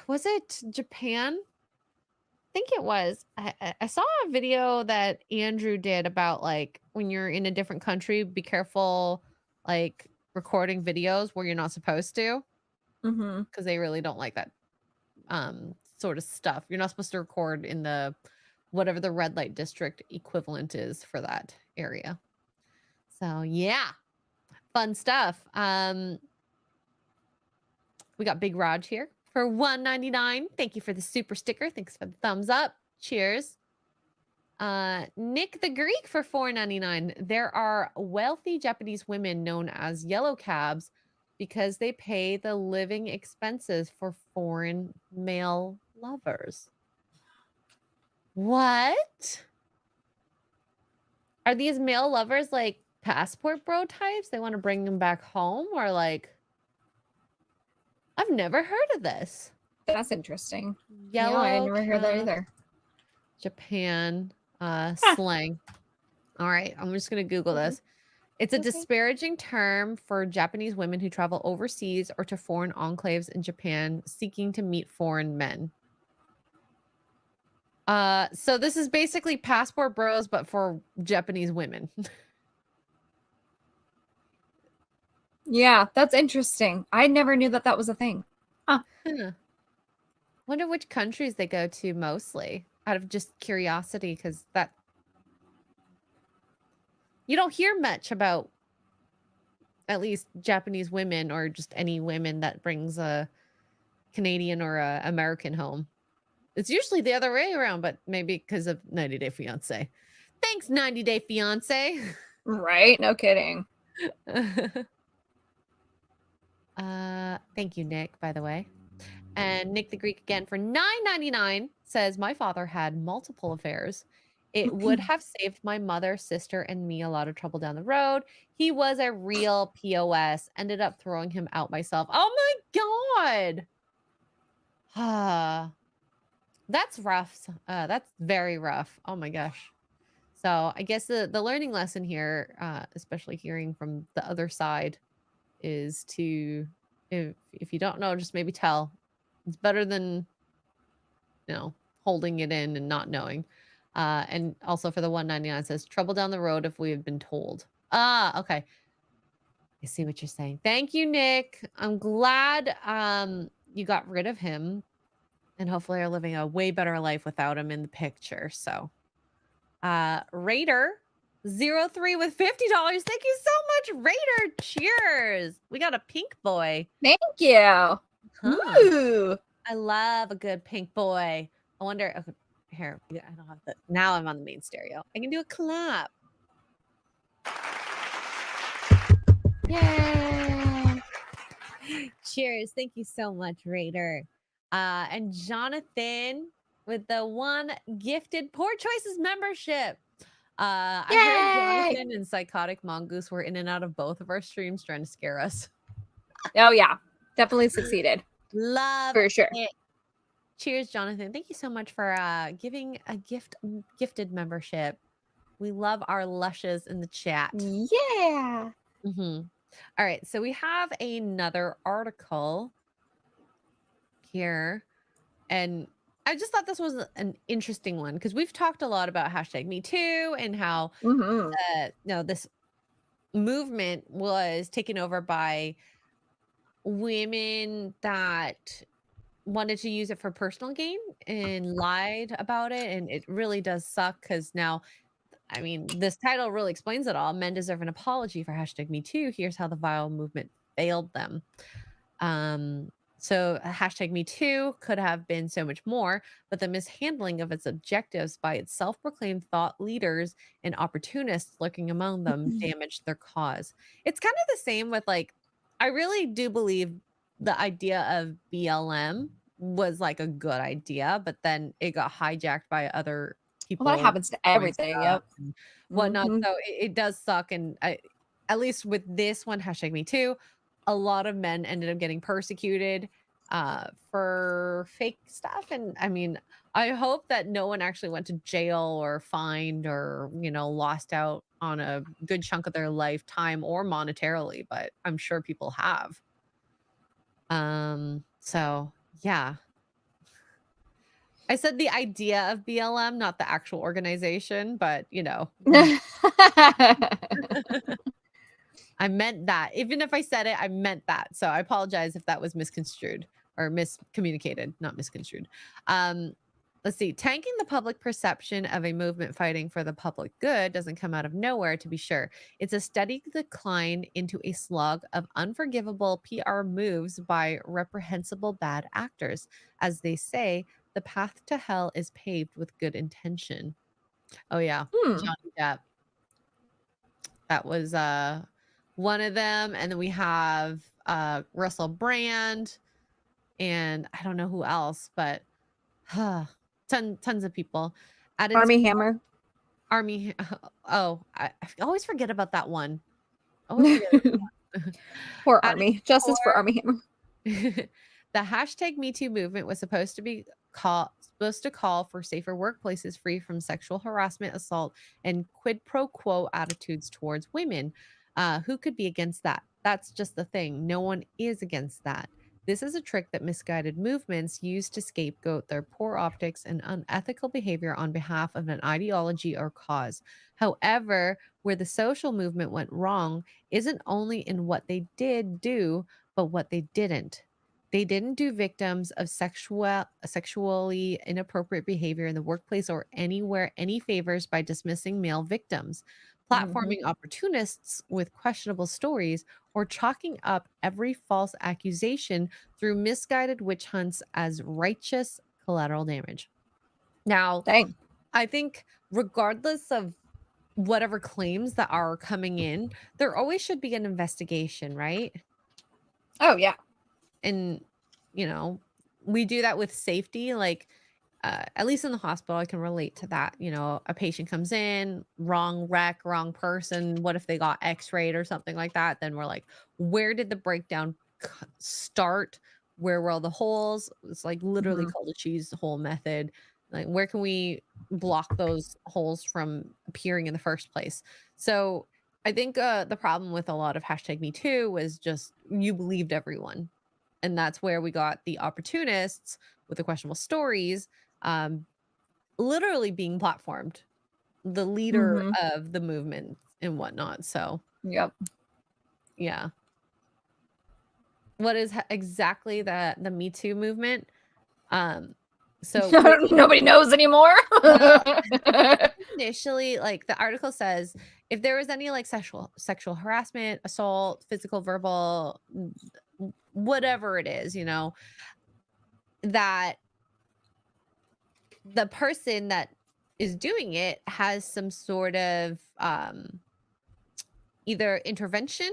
Was it Japan? I think it was. I saw a video that Andrew did about like when you're in a different country, be careful like recording videos where you're not supposed to, because they really don't like that sort of stuff. You're not supposed to record in the whatever the red light district equivalent is for that area. So yeah, fun stuff. We got Big Raj here for $1.99. Thank you for the super sticker. Thanks for the thumbs up. Cheers. Nick the Greek for $4.99. There are wealthy Japanese women known as yellow cabs because they pay the living expenses for foreign male lovers. What? Are these male lovers like passport bro types? They want to bring them back home, or like, I've never heard of this. That's interesting. Yellow I never heard that either. Japan slang. All right, I'm just gonna Google this. It's a disparaging term for Japanese women who travel overseas or to foreign enclaves in Japan seeking to meet foreign men. So this is basically passport bros, but for Japanese women. Yeah, that's interesting. I never knew that that was a thing. Huh. Wonder which countries they go to mostly, out of just curiosity, because that you don't hear much about at least Japanese women or just any women that brings a Canadian or a American home. It's usually the other way around, but maybe because of 90 Day Fiance. Thanks, 90 Day Fiance. Right? No kidding. Thank you, Nick, by the way. And Nick the Greek again for $9.99 says, my father had multiple affairs. It would have saved my mother, sister, and me a lot of trouble down the road. He was a real POS. Ended up throwing him out myself. Oh my God. That's rough. That's very rough. Oh my gosh. So I guess the learning lesson here, especially hearing from the other side, is to, if you don't know, just maybe tell. It's better than, holding it in and not knowing. And also for the 199 says, trouble down the road if we have been told. Okay. I see what you're saying. Thank you, Nick. I'm glad you got rid of him and hopefully are living a way better life without him in the picture. So Raider 03 with $50. Thank you so much, Raider. Cheers. We got a pink boy. Thank you. Ooh. I love a good pink boy. I wonder, okay, here, I don't have the, now I'm on the main stereo. I can do a clap. Yay. Cheers. Thank you so much, Raider. And Jonathan with the one gifted Poor Choices membership. I heard Jonathan and Psychotic Mongoose were in and out of both of our streams trying to scare us. Oh, yeah. Definitely succeeded. Love for sure. it. Cheers, Jonathan. Thank you so much for giving a gifted membership. We love our lushes in the chat. Yeah. All right, so we have another article here, and I just thought this was an interesting one because we've talked a lot about #MeToo and how this movement was taken over by women that wanted to use it for personal gain and lied about it, and it really does suck because now, I mean, this title really explains it all. Men deserve an apology for #MeToo. Here's how the vile movement failed them. So #MeToo could have been so much more, but the mishandling of its objectives by its self-proclaimed thought leaders and opportunists lurking among them damaged their cause. It's kind of the same with, like, I really do believe the idea of BLM was like a good idea, but then it got hijacked by other people. Well, that happens to everything. Yep. Whatnot. So it does suck. And at least with this one, #MeToo, a lot of men ended up getting persecuted for fake stuff. And I mean, I hope that no one actually went to jail or fined or, lost out on a good chunk of their lifetime or monetarily, but I'm sure people have. So yeah. I said the idea of BLM, not the actual organization, but I meant that. Even if I said it, I meant that. So I apologize if that was misconstrued or miscommunicated, not misconstrued. Let's see. Tanking the public perception of a movement fighting for the public good doesn't come out of nowhere, to be sure. It's a steady decline into a slog of unforgivable PR moves by reprehensible bad actors. As they say, the path to hell is paved with good intention. Oh, yeah. Johnny Depp. That was one of them. And then we have Russell Brand. And I don't know who else, but tons of people. Army Hammer. I always forget about that one. Always forget about that one. Poor Army. Justice for Army Hammer. The #MeToo movement was supposed to call for safer workplaces free from sexual harassment, assault, and quid pro quo attitudes towards women. Who could be against that? That's just the thing. No one is against that. This is a trick that misguided movements use to scapegoat their poor optics and unethical behavior on behalf of an ideology or cause. However, where the social movement went wrong isn't only in what they did do, but what they didn't. They didn't do victims of sexually inappropriate behavior in the workplace or anywhere any favors by dismissing male victims, platforming opportunists with questionable stories, or chalking up every false accusation through misguided witch hunts as righteous collateral damage. Now, Dang. I think regardless of whatever claims that are coming in, there always should be an investigation, right? Oh yeah. And you know, we do that with safety, like at least in the hospital I can relate to that. You know, a patient comes in, wrong rec, wrong person, what if they got x-rayed or something like that? Then we're like, where did the breakdown start? Where were all the holes? It's like literally called a cheese hole method. Like, where can we block those holes from appearing in the first place? So I think the problem with a lot of #MeToo was just you believed everyone. And that's where we got the opportunists with the questionable stories literally being platformed, the leader of the movement and whatnot. So, yep. Yeah. What is exactly the Me Too movement? So nobody knows anymore. Initially, like the article says, if there was any like sexual harassment, assault, physical, verbal, whatever it is, you know, that the person that is doing it has some sort of either intervention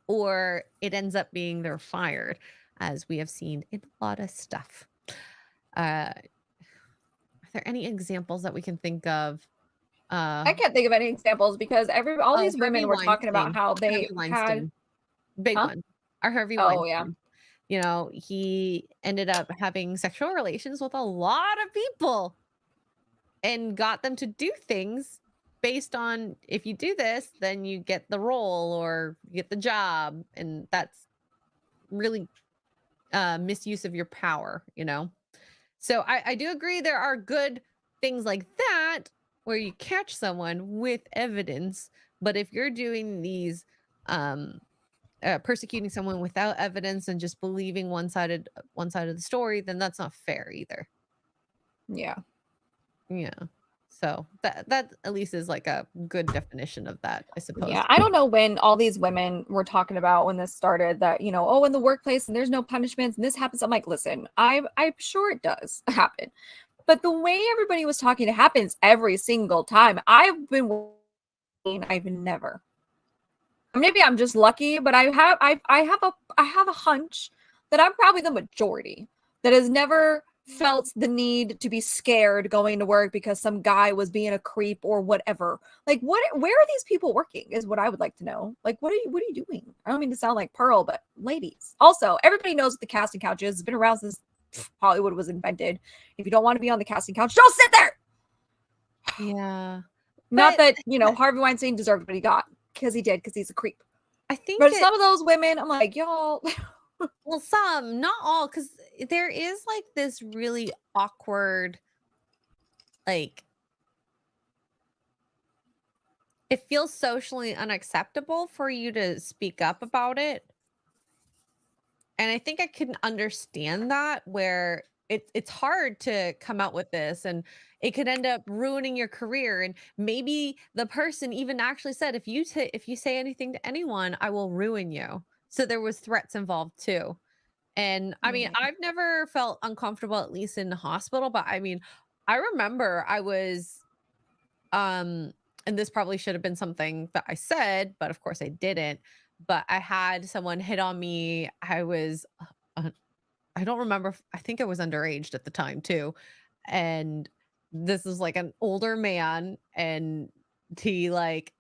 or it ends up being they're fired, as we have seen in a lot of stuff. Are there any examples that we can think of? I can't think of any examples because all these women were talking about Weinstein. how they Harvey had Weinstein. Big Huh? one. Our Harvey Oh, Weinstein. yeah. You know, he ended up having sexual relations with a lot of people and got them to do things based on, if you do this, then you get the role or you get the job. And that's really misuse of your power, you know? So I do agree there are good things like that where you catch someone with evidence. But if you're doing these persecuting someone without evidence and just believing one side of the story, then that's not fair either. Yeah. So that at least is like a good definition of that, I suppose. Yeah, I don't know when all these women were talking about when this started that, you know, oh, in the workplace and there's no punishments and this happens. I'm like, listen, I'm sure it does happen. But the way everybody was talking, it happens every single time. I've never. Maybe I'm just lucky, but I have a hunch that I'm probably the majority that has never felt the need to be scared going to work because some guy was being a creep or whatever. Like, where are these people working is what I would like to know. Like, what are you doing? I don't mean to sound like Pearl, but ladies. Also, everybody knows what the casting couch is. It's been around since Hollywood was invented. If you don't want to be on the casting couch, don't sit there. Yeah. Not that, you know, Harvey Weinstein deserved what he got because he did, because he's a creep. I think But some of those women, I'm like, y'all. Well, some, not all, because there is like this really awkward, like, it feels socially unacceptable for you to speak up about it. And I think I can understand that, where it's hard to come out with this and it could end up ruining your career. And maybe the person even actually said, if you say anything to anyone, I will ruin you. So there was threats involved too. And I mean, I've never felt uncomfortable, at least in the hospital, but I mean, I remember I was, and this probably should have been something that I said, but of course I didn't. But I had someone hit on me. I was, I don't remember. I think I was underage at the time too. And this is like an older man, and he like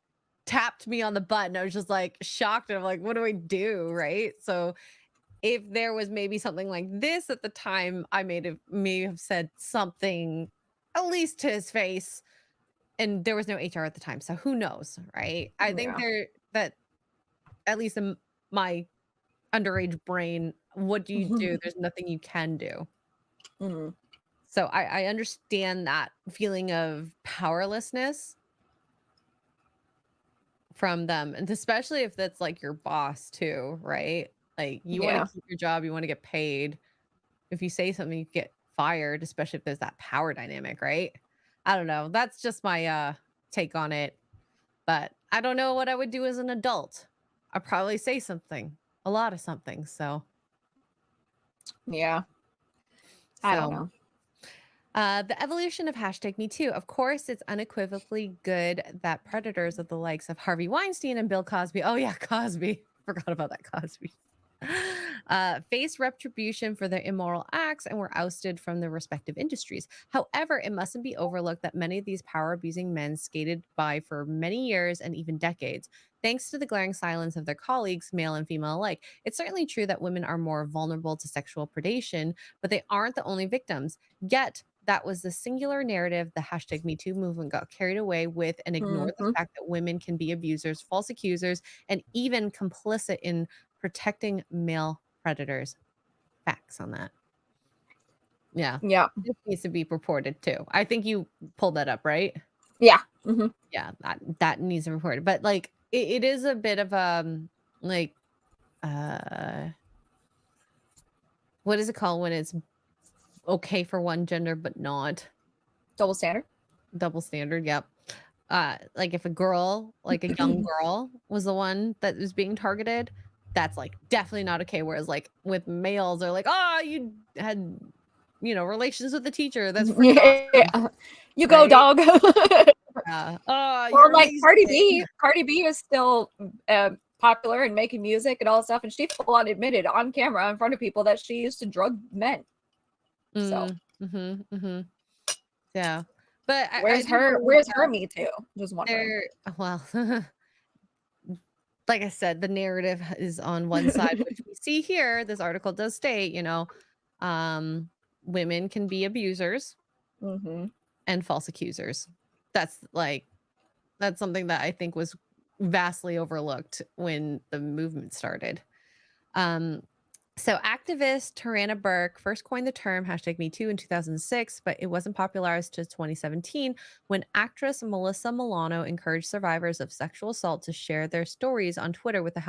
tapped me on the butt, and I was just like shocked. And I'm like, what do I do? Right. So if there was maybe something like this at the time, I may have said something at least to his face, and there was no HR at the time, so who knows, right? I think that at least in my underage brain, what do you do? There's nothing you can do. So I understand that feeling of powerlessness from them, and especially if that's like your boss too, right? Like, you want to keep your job, you want to get paid. If you say something, you get fired, especially if there's that power dynamic, right? I don't know. That's just my take on it. But I don't know what I would do as an adult. I'd probably say something, a lot of something. So, yeah. I don't know. The evolution of #MeToo. Of course, it's unequivocally good that predators of the likes of Harvey Weinstein and Bill Cosby. Oh yeah, Cosby. Forgot about that Cosby. Faced retribution for their immoral acts and were ousted from their respective industries. However, it mustn't be overlooked that many of these power-abusing men skated by for many years and even decades, thanks to the glaring silence of their colleagues, male and female alike. It's certainly true that women are more vulnerable to sexual predation, but they aren't the only victims. Yet, that was the singular narrative the #MeToo movement got carried away with and ignored the fact that women can be abusers, false accusers, and even complicit in protecting male predators. Facts on that. Yeah. Yeah. This needs to be reported too. I think you pulled that up, right? Yeah. Yeah, that needs to be reported. But like it is a bit of like what is it called when it's okay for one gender but not? Double standard. Double standard, yep. Like if a girl, like a young girl was the one that was being targeted, that's like definitely not okay. Whereas like with males, they're like, oh, you had, relations with the teacher. That's freaking awesome. You go, dog. Oh, or like amazing. Cardi B is still popular and making music and all that stuff, and she full on admitted on camera in front of people that she used to drug men. So yeah. But where's her Me Too? Just wondering. Well, like I said, the narrative is on one side, which we see here. This article does state, women can be abusers and false accusers. That's something that I think was vastly overlooked when the movement started. So activist Tarana Burke first coined the term #MeToo in 2006, but it wasn't popularized until 2017 when actress Melissa Milano encouraged survivors of sexual assault to share their stories on Twitter with the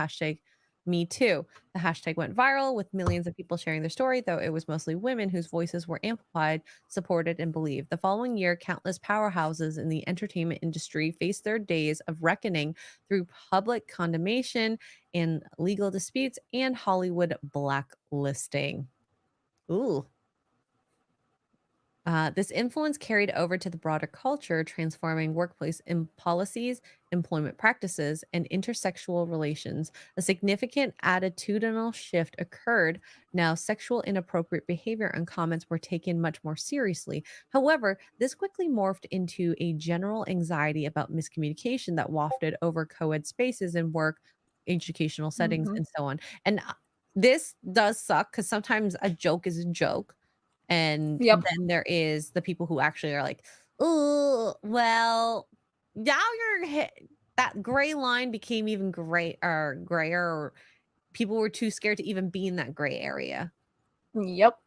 #MeToo. The hashtag went viral with millions of people sharing their story, though it was mostly women whose voices were amplified, supported, and believed. The following year, countless powerhouses in the entertainment industry faced their days of reckoning through public condemnation and legal disputes and Hollywood blacklisting. Ooh. This influence carried over to the broader culture, transforming workplace policies, employment practices, and intersexual relations. A significant attitudinal shift occurred. Now, sexual inappropriate behavior and comments were taken much more seriously. However, this quickly morphed into a general anxiety about miscommunication that wafted over co-ed spaces in work, educational settings, and so on. And this does suck because sometimes a joke is a joke. And then there is the people who actually are like, oh, well, now that gray line became even grayer, or people were too scared to even be in that gray area. Yep.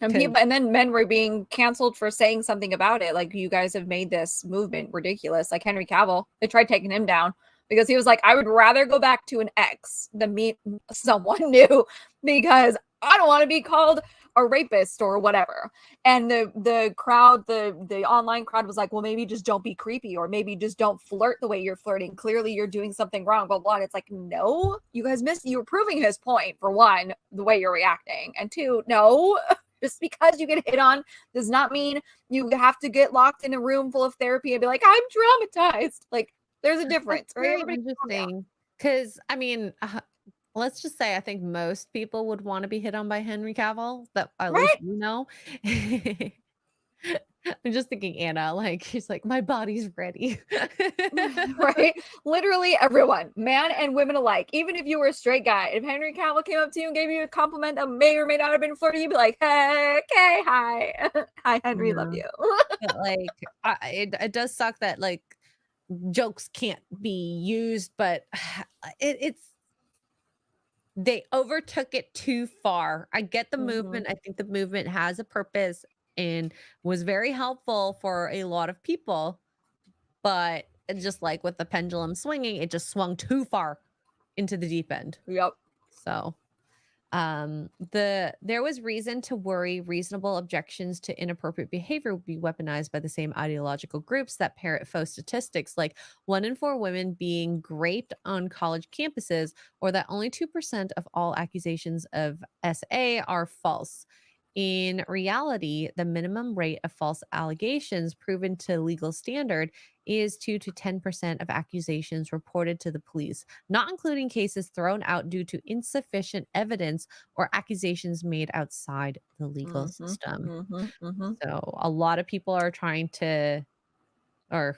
And then men were being canceled for saying something about it. Like, you guys have made this movement ridiculous. Like Henry Cavill, they tried taking him down because he was like, I would rather go back to an ex than meet someone new because I don't want to be called a rapist or whatever. And the crowd, the online crowd was like, well, maybe just don't be creepy, or maybe just don't flirt the way you're flirting. Clearly you're doing something wrong, blah, blah. And it's like, no, you guys you were proving his point, for one, the way you're reacting. And two, no, just because you get hit on does not mean you have to get locked in a room full of therapy and be like, I'm traumatized. Like, there's a difference. That's very interesting. Because, I mean, let's just say I think most people would want to be hit on by Henry Cavill, that at least you know. I'm just thinking Anna, like, she's like, my body's ready. Right? Literally everyone, man and women alike. Even if you were a straight guy, if Henry Cavill came up to you and gave you a compliment that may or may not have been flirty, you'd be like, hey, okay, hi. Hi, Henry, love you. But, like, it does suck that, like, jokes can't be used, but they overtook it too far. I get the movement. I think the movement has a purpose and was very helpful for a lot of people, but just with the pendulum swinging, it just swung too far into the deep end. Yep. So There was reason to worry reasonable objections to inappropriate behavior would be weaponized by the same ideological groups that parrot faux statistics, like 1 in 4 women being raped on college campuses, or that only 2% of all accusations of SA are false. In reality, the minimum rate of false allegations proven to legal standard is 2 to 10% of accusations reported to the police, not including cases thrown out due to insufficient evidence or accusations made outside the legal system. So a lot of people are trying to, or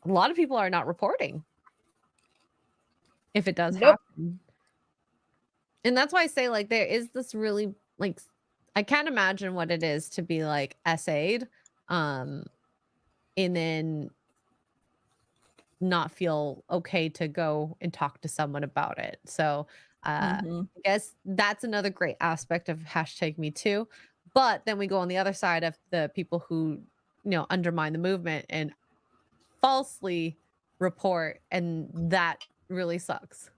a lot of people are not reporting if it does happen. And that's why I say, like, there is this really, like, I can't imagine what it is to be like essayed, and then not feel okay to go and talk to someone about it. So I guess that's another great aspect of #MeToo. But then we go on the other side of the people who, undermine the movement and falsely report, and that really sucks.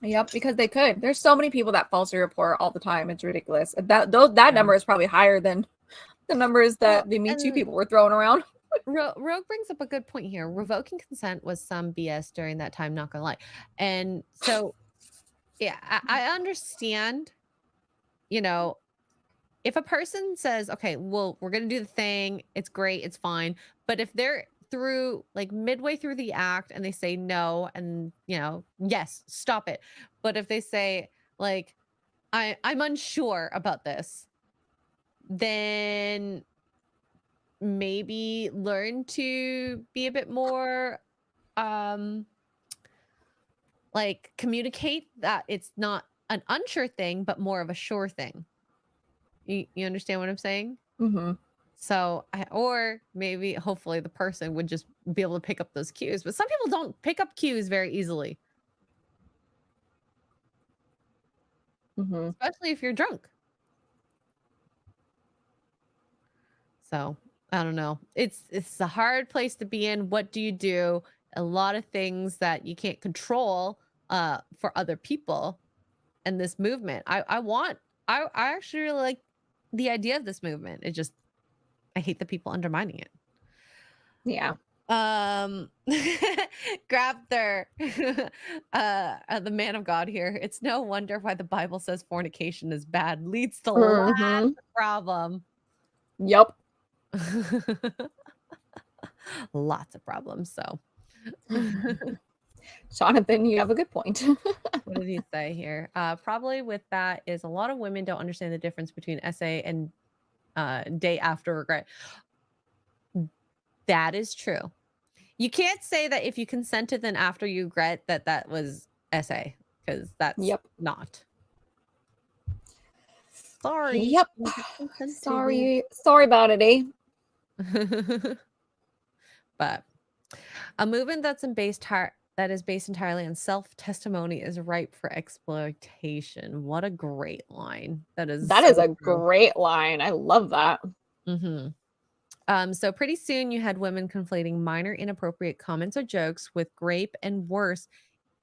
Yep, because they could. There's so many people that falsely report all the time. It's ridiculous. That number is probably higher than the numbers that the Me Too people were throwing around. Rogue brings up a good point here. Revoking consent was some BS during that time, not gonna lie. And so, yeah, I understand, if a person says, okay, well, we're gonna do the thing, it's great, it's fine. But if they're through, like, midway through the act and they say no, and yes, stop it. But if they say, like, I'm unsure about this, then maybe learn to be a bit more like, communicate that it's not an unsure thing, but more of a sure thing. You understand what I'm saying? So, or maybe hopefully the person would just be able to pick up those cues, but some people don't pick up cues very easily. Especially if you're drunk. So, I don't know. It's a hard place to be in. What do you do? A lot of things that you can't control for other people and this movement. I actually really like the idea of this movement. It just, I hate the people undermining it. Yeah. Grabther, the man of God here. It's no wonder why the Bible says fornication is bad. Leads to lots of problem. Yep. Lots of problems. So, Jonathan, you have a good point. what did he say here? Probably with that is a lot of women don't understand the difference between SA and day after regret. That is true. You can't say that if you consented then after you regret that was SA, because that's not. Sorry. Yep. Sorry about it, eh? But a movement that is based entirely on self-testimony is ripe for exploitation. What a great line. That is a great line. I love that. So pretty soon you had women conflating minor inappropriate comments or jokes with grape and worse,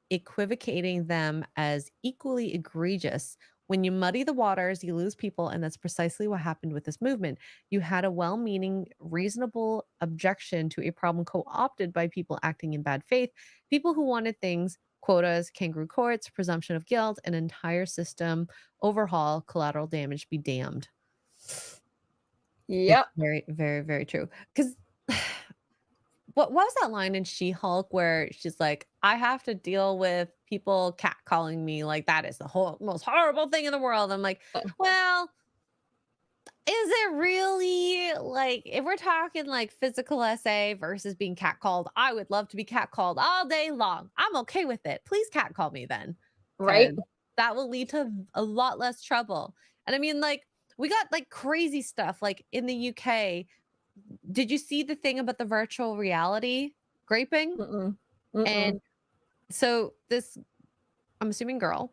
equivocating them as equally egregious. When you muddy the waters, you lose people, and that's precisely what happened with this movement. You had a well-meaning, reasonable objection to a problem co-opted by people acting in bad faith, people who wanted things, quotas, kangaroo courts, presumption of guilt, an entire system overhaul, collateral damage be damned. Yep. It's very, very, very true. Because what was that line in She-Hulk where she's like, I have to deal with people catcalling me, like that is the most horrible thing in the world. I'm like, well, is it really? Like, if we're talking like physical SA versus being catcalled, I would love to be catcalled all day long. I'm okay with it. Please catcall me then. Right. That will lead to a lot less trouble. And I mean, like, we got like crazy stuff like in the UK. Did you see the thing about the virtual reality graping? And so this, I'm assuming girl,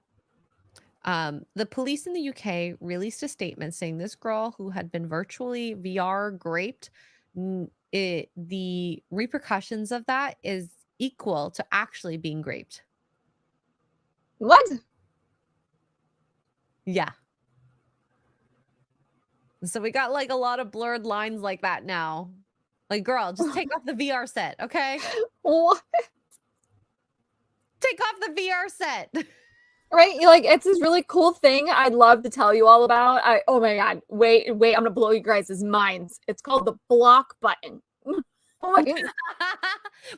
the police in the UK released a statement saying this girl who had been virtually VR raped, the repercussions of that is equal to actually being raped. What? Yeah. So we got like a lot of blurred lines like that now. Like, girl, just take off the VR set, okay? What? Take off the VR set. Right? Like, it's this really cool thing I'd love to tell you all about. Oh my god, wait, I'm gonna blow you guys' minds. It's called the block button. Oh my god.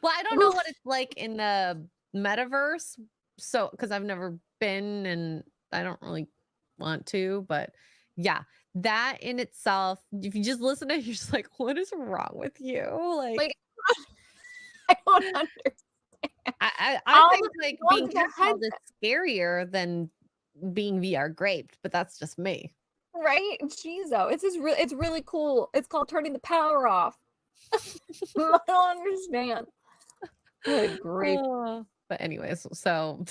Well, I don't know what it's like in the metaverse. So, because I've never been and I don't really want to, but yeah, that in itself, if you just listen to it, you're just like, what is wrong with you? Like I don't understand. I think like being catcalled is scarier than being VR raped, but that's just me. Right? Jeez, though. It's really cool. It's called turning the power off. I don't understand. Good grief. But anyways, so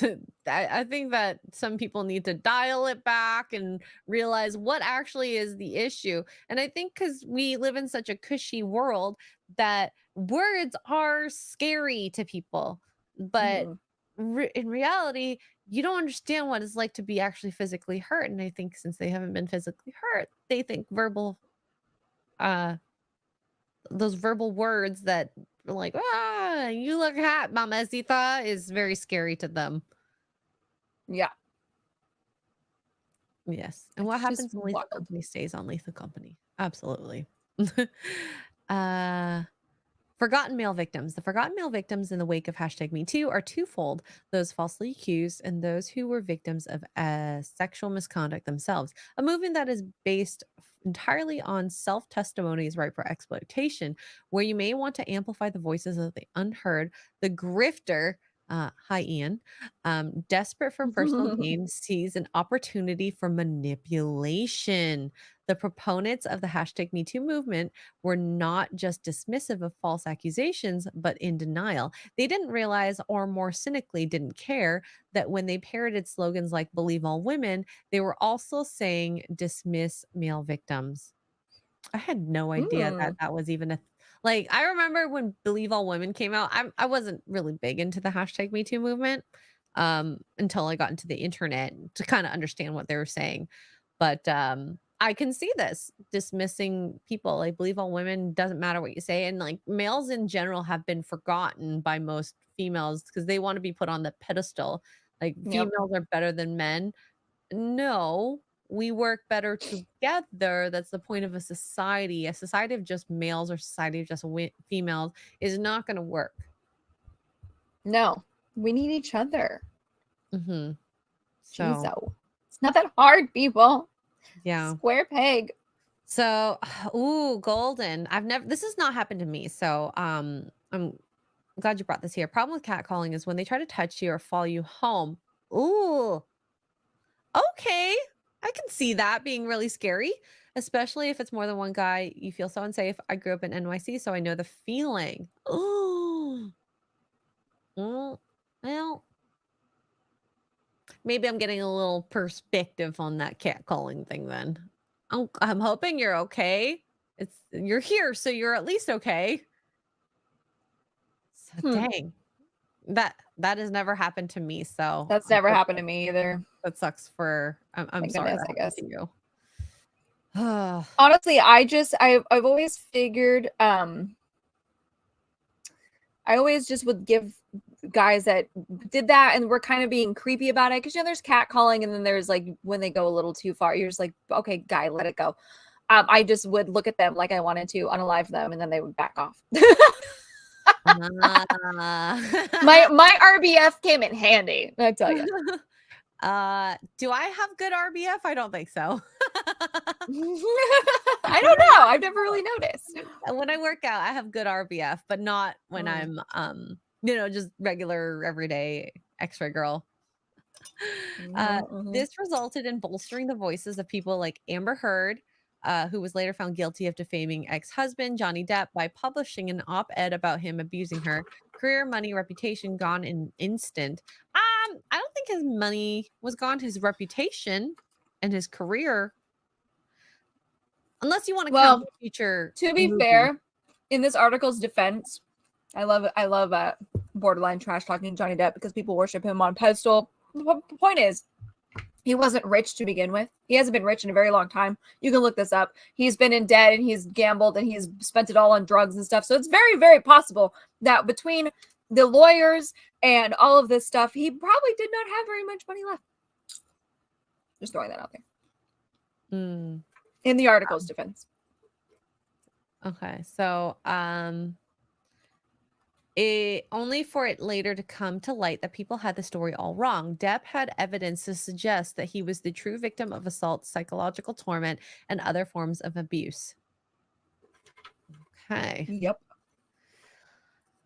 I think that some people need to dial it back and realize what actually is the issue. And I think because we live in such a cushy world that words are scary to people. But in reality, you don't understand what it's like to be actually physically hurt. And I think since they haven't been physically hurt, they think those verbal words that are like, you look hot, mamacita, is very scary to them. Yeah. Yes. And what happens when Lethal Company stays on Lethal Company? Absolutely. Forgotten male victims. The forgotten male victims in the wake of #MeToo are twofold: those falsely accused and those who were victims of sexual misconduct themselves. A movement that is based entirely on self-testimonies ripe for exploitation, where you may want to amplify the voices of the unheard. The grifter, hi Ian, desperate for personal gain, sees an opportunity for manipulation. The proponents of the #MeToo movement were not just dismissive of false accusations, but in denial. They didn't realize, or more cynically, didn't care, that when they parroted slogans like "Believe all women," they were also saying "Dismiss male victims." I had no idea that that was even a like. I remember when "Believe all women" came out. I wasn't really big into the #MeToo movement until I got into the internet to kind of understand what they were saying. But I can see this dismissing people. Like, believe all women, doesn't matter what you say. And like males in general have been forgotten by most females because they want to be put on the pedestal. Like, females are better than men. No, we work better together. That's the point of a society. A society of just males or society of just females is not going to work. No, we need each other. Mm-hmm. So it's not that hard, people. Yeah. Square peg. So, golden. This has not happened to me. So, I'm glad you brought this here. Problem with catcalling is when they try to touch you or follow you home. Ooh. Okay. I can see that being really scary, especially if it's more than one guy. You feel so unsafe. I grew up in NYC, so I know the feeling. Ooh. Well, maybe I'm getting a little perspective on that catcalling thing then. I'm hoping you're okay. You're here, so you're at least okay. So dang. That has never happened to me. So that's never happened to me either. That sucks for I'm sorry. Goodness, I guess. To you. Honestly, I've always figured I always just would give guys that did that and were kind of being creepy about it, because there's catcalling and then there's like when they go a little too far, you're just like, okay, guy, let it go. I just would look at them like I wanted to unalive them and then they would back off. My RBF came in handy, I tell you. Do I have good RBF? I don't think so. I don't know. I've never really noticed. When I work out, I have good RBF, but not when I'm just regular everyday X-ray girl. This resulted in bolstering the voices of people like Amber Heard, who was later found guilty of defaming ex-husband Johnny Depp by publishing an op-ed about him abusing her. Career, money, reputation gone in an instant. I don't think his money was gone. His reputation and his career, unless you want to count the future. To be fair, in this article's defense, I love borderline trash talking Johnny Depp because people worship him on pedestal. The point is, He wasn't rich to begin with. He hasn't been rich in a very long time. You can look this up. He's been in debt and he's gambled and he's spent it all on drugs and stuff. So it's very, very possible that between the lawyers and all of this stuff, he probably did not have very much money left. Just throwing that out there. In the article's defense. Okay, so only for it later to come to light that people had the story all wrong. Depp had evidence to suggest that he was the true victim of assault, psychological torment, and other forms of abuse. Okay. Yep.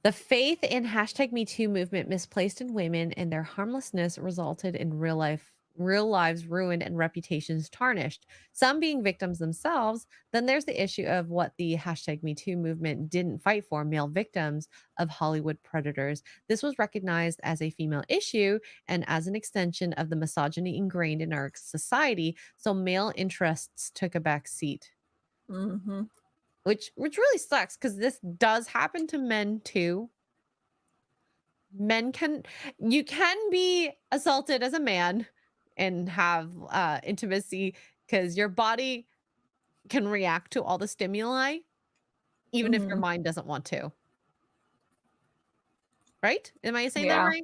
The faith in #MeToo movement misplaced in women and their harmlessness resulted in real lives ruined and reputations tarnished, some being victims themselves. Then there's the issue of what the #MeToo movement didn't fight for: male victims of Hollywood predators. This was recognized as a female issue and as an extension of the misogyny ingrained in our society, so male interests took a back seat. Which really sucks, because this does happen to men too. You can be assaulted as a man and have intimacy, because your body can react to all the stimuli, even if your mind doesn't want to. Right? Am I saying that right?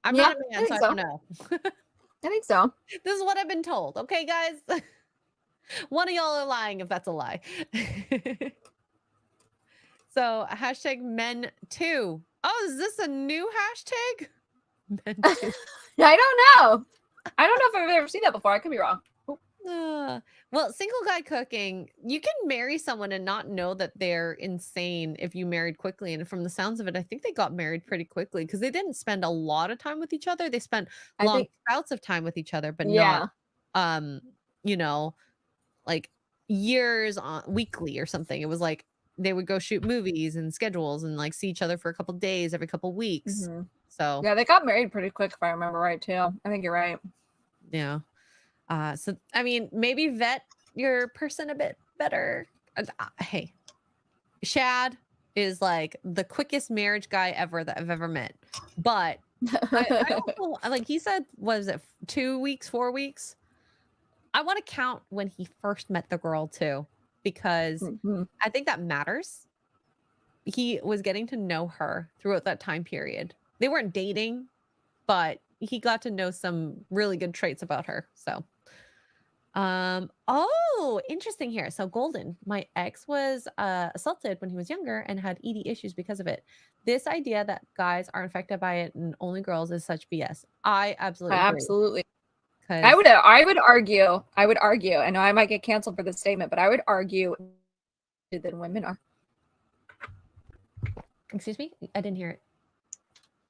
I'm not a man, so I don't know. I think so. This is what I've been told. Okay, guys? One of y'all are lying if that's a lie. So #men2. Oh, is this a new hashtag? Men2. I don't know. I don't know if I've ever seen that before. I could be wrong. Well, single guy cooking, you can marry someone and not know that they're insane if you married quickly. And from the sounds of it, I think they got married pretty quickly, because they didn't spend a lot of time with each other. They spent long bouts of time with each other, but not, like years on weekly or something. It was like they would go shoot movies and schedules and like see each other for a couple days every couple weeks. So yeah, they got married pretty quick if I remember right too. I think you're right. Yeah. So I mean, maybe vet your person a bit better. Hey, Shad is like the quickest marriage guy ever that I've ever met. But I also, like he said, was it 2 weeks, 4 weeks? I want to count when he first met the girl too, because I think that matters. He was getting to know her throughout that time period. They weren't dating, but he got to know some really good traits about her. So, oh, interesting here. So Golden, my ex was assaulted when he was younger and had ED issues because of it. This idea that guys are infected by it and only girls is such BS. I absolutely agree. I would argue, and I might get canceled for this statement, but I would argue than women are. Excuse me? I didn't hear it.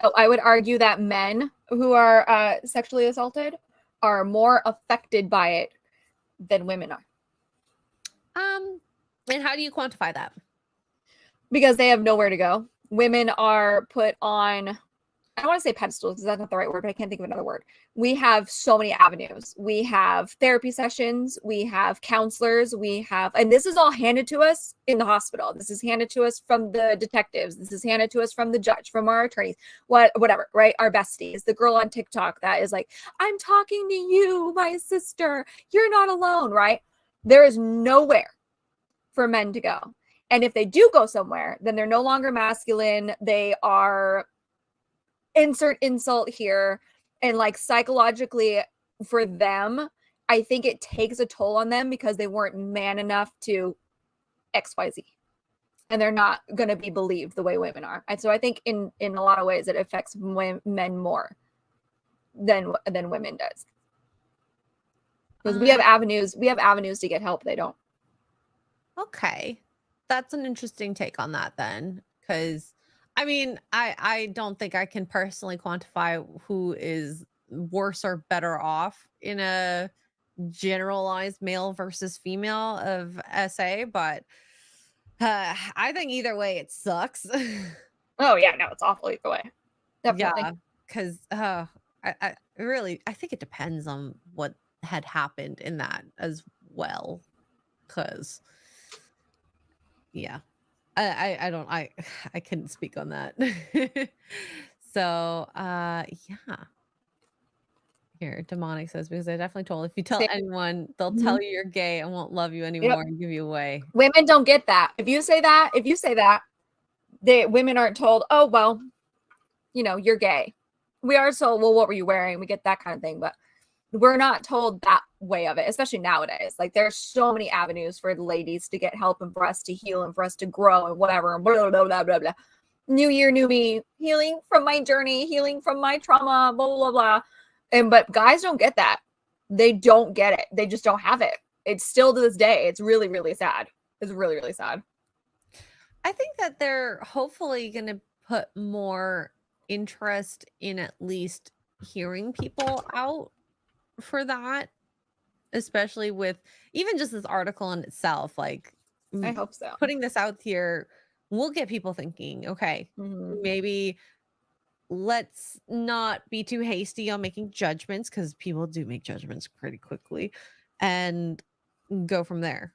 Oh, I would argue that men who are sexually assaulted are more affected by it than women are. And how do you quantify that? Because they have nowhere to go. Women are put on, I don't want to say pedestals because that's not the right word, but I can't think of another word. We have so many avenues. We have therapy sessions. We have counselors. We have, and this is all handed to us in the hospital. This is handed to us from the detectives. This is handed to us from the judge, from our attorneys, whatever, right? Our besties, the girl on TikTok that is like, I'm talking to you, my sister. You're not alone, right? There is nowhere for men to go. And if they do go somewhere, then they're no longer masculine. They are insert insult here, and like psychologically for them, I think it takes a toll on them because they weren't man enough to XYZ, and they're not going to be believed the way women are. And so I think in a lot of ways it affects men more than women does, because we have avenues to get help. They don't. Okay, that's an interesting take on that then, because I mean, I don't think I can personally quantify who is worse or better off in a generalized male versus female of SA, but I think either way it sucks. Oh yeah, no, it's awful either way. Definitely. Yeah, because I think it depends on what had happened in that as well, because yeah. I couldn't speak on that. So yeah. Here, demonic says, because I definitely told if you tell Same. anyone, they'll Mhm. tell you you're gay and won't love you anymore and give you away. Women don't get that. If you say that, women aren't told, oh, well, you know, you're gay. We are told, well, what were you wearing? We get that kind of thing, but we're not told that way of it, especially nowadays. Like, there's so many avenues for the ladies to get help and for us to heal and for us to grow and whatever. And blah, blah, blah, blah, blah. New year, new me, healing from my journey, healing from my trauma, blah, blah, blah. But guys don't get that. They don't get it. They just don't have it. It's still to this day. It's really, really sad. It's really, really sad. I think that they're hopefully going to put more interest in at least hearing people out for that, especially with even just this article in itself. Like, I hope so. Putting this out here will get people thinking, okay, maybe let's not be too hasty on making judgments, because people do make judgments pretty quickly, and go from there.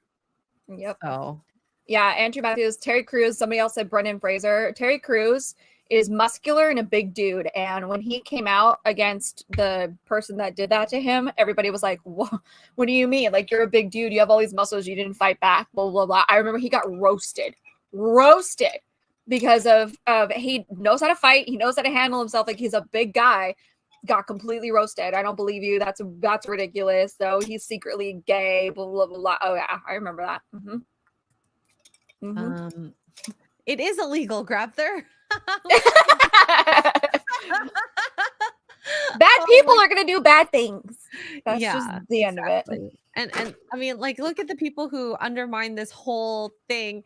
Yep. So yeah, Andrew Matthews, Terry Crews, somebody else said Brendan Fraser. Terry Crews is muscular and a big dude, and when he came out against the person that did that to him, everybody was like, what do you mean? Like, you're a big dude, you have all these muscles, you didn't fight back, blah, blah, blah. I remember he got roasted because of he knows how to fight, he knows how to handle himself, like he's a big guy, got completely roasted. I don't believe you, that's ridiculous, though he's secretly gay, blah, blah, blah, blah. Oh yeah, I remember that. It is illegal, Grabther. Bad people are gonna do bad things. That's Yeah, just the end of it. And I mean, like, look at the people who undermine this whole thing.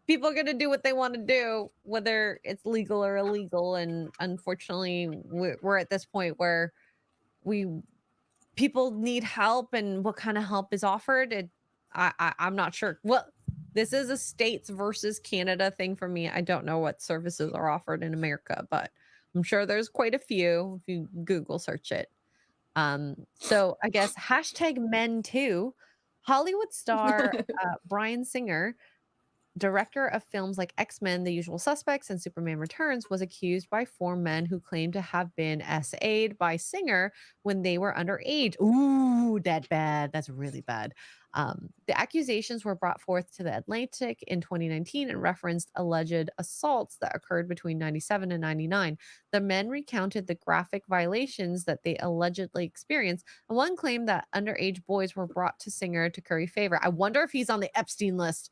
People are going to do what they want to do, whether it's legal or illegal. And unfortunately, we're at this point where people need help, and what kind of help is offered, I'm not sure. Well, this is a states versus Canada thing for me. I don't know what services are offered in America, but I'm sure there's quite a few if you Google search it. So I guess #men2, Hollywood star Bryan Singer, director of films like X-Men, The Usual Suspects, and Superman Returns, was accused by 4 men who claimed to have been SA'd by Singer when they were underage. Ooh, that bad. That's really bad. The accusations were brought forth to the Atlantic in 2019 and referenced alleged assaults that occurred between 97 and 99. The men recounted the graphic violations that they allegedly experienced, and one claimed that underage boys were brought to Singer to curry favor. I wonder if he's on the Epstein list.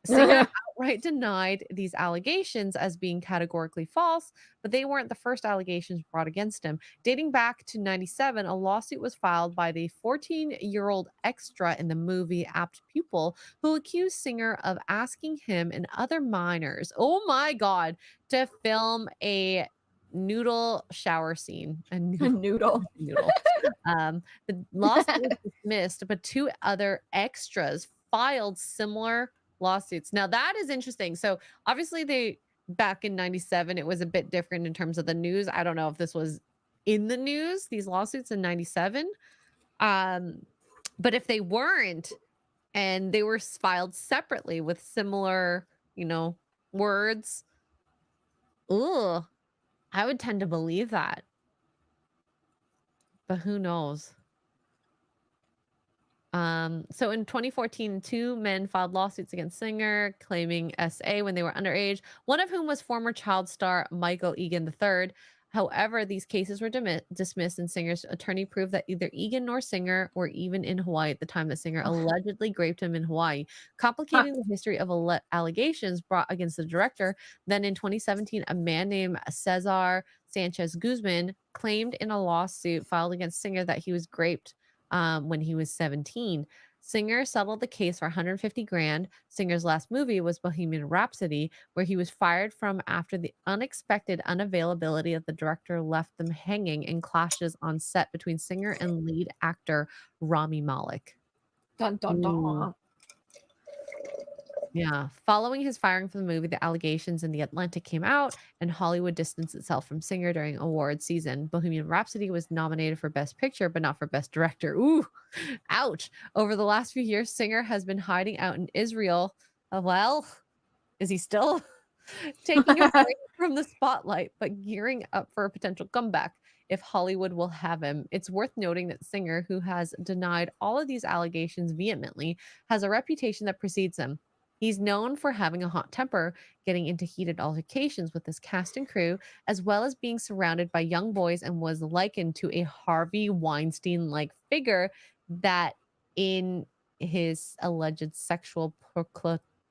Singer outright denied these allegations as being categorically false, but they weren't the first allegations brought against him. Dating back to 97, a lawsuit was filed by the 14-year-old extra in the movie Apt Pupil, who accused Singer of asking him and other minors, oh my God, to film a noodle shower scene. A noodle. The lawsuit was dismissed, but 2 other extras filed similar lawsuits. Now that is interesting. So obviously back in 97, it was a bit different in terms of the news. I don't know if this was in the news, these lawsuits in 97. But if they weren't, and they were filed separately with similar, words, I would tend to believe that. But who knows? So in 2014, 2 men filed lawsuits against Singer claiming SA when they were underage, one of whom was former child star Michael Egan III. However, these cases were dismissed, and Singer's attorney proved that either Egan nor Singer were even in Hawaii at the time that Singer allegedly raped him in Hawaii, complicating the history of allegations brought against the director. Then in 2017, a man named Cesar Sanchez Guzman claimed in a lawsuit filed against Singer that he was raped when he was 17. Singer settled the case for $150,000. Singer's last movie was Bohemian Rhapsody, where he was fired from after the unexpected unavailability of the director left them hanging in clashes on set between Singer and lead actor Rami Malek. Dun, dun, dun. Yeah. Following his firing from the movie, the allegations in The Atlantic came out, and Hollywood distanced itself from Singer during awards season. Bohemian Rhapsody was nominated for Best Picture, but not for Best Director. Ooh, ouch. Over the last few years, Singer has been hiding out in Israel. Well, is he still taking a break from the spotlight, but gearing up for a potential comeback? if Hollywood will have him. It's worth noting that the singer, who has denied all of these allegations vehemently, has a reputation that precedes him. He's known for having a hot temper, getting into heated altercations with his cast and crew, as well as being surrounded by young boys, and was likened to a Harvey Weinstein-like figure that, in his alleged sexual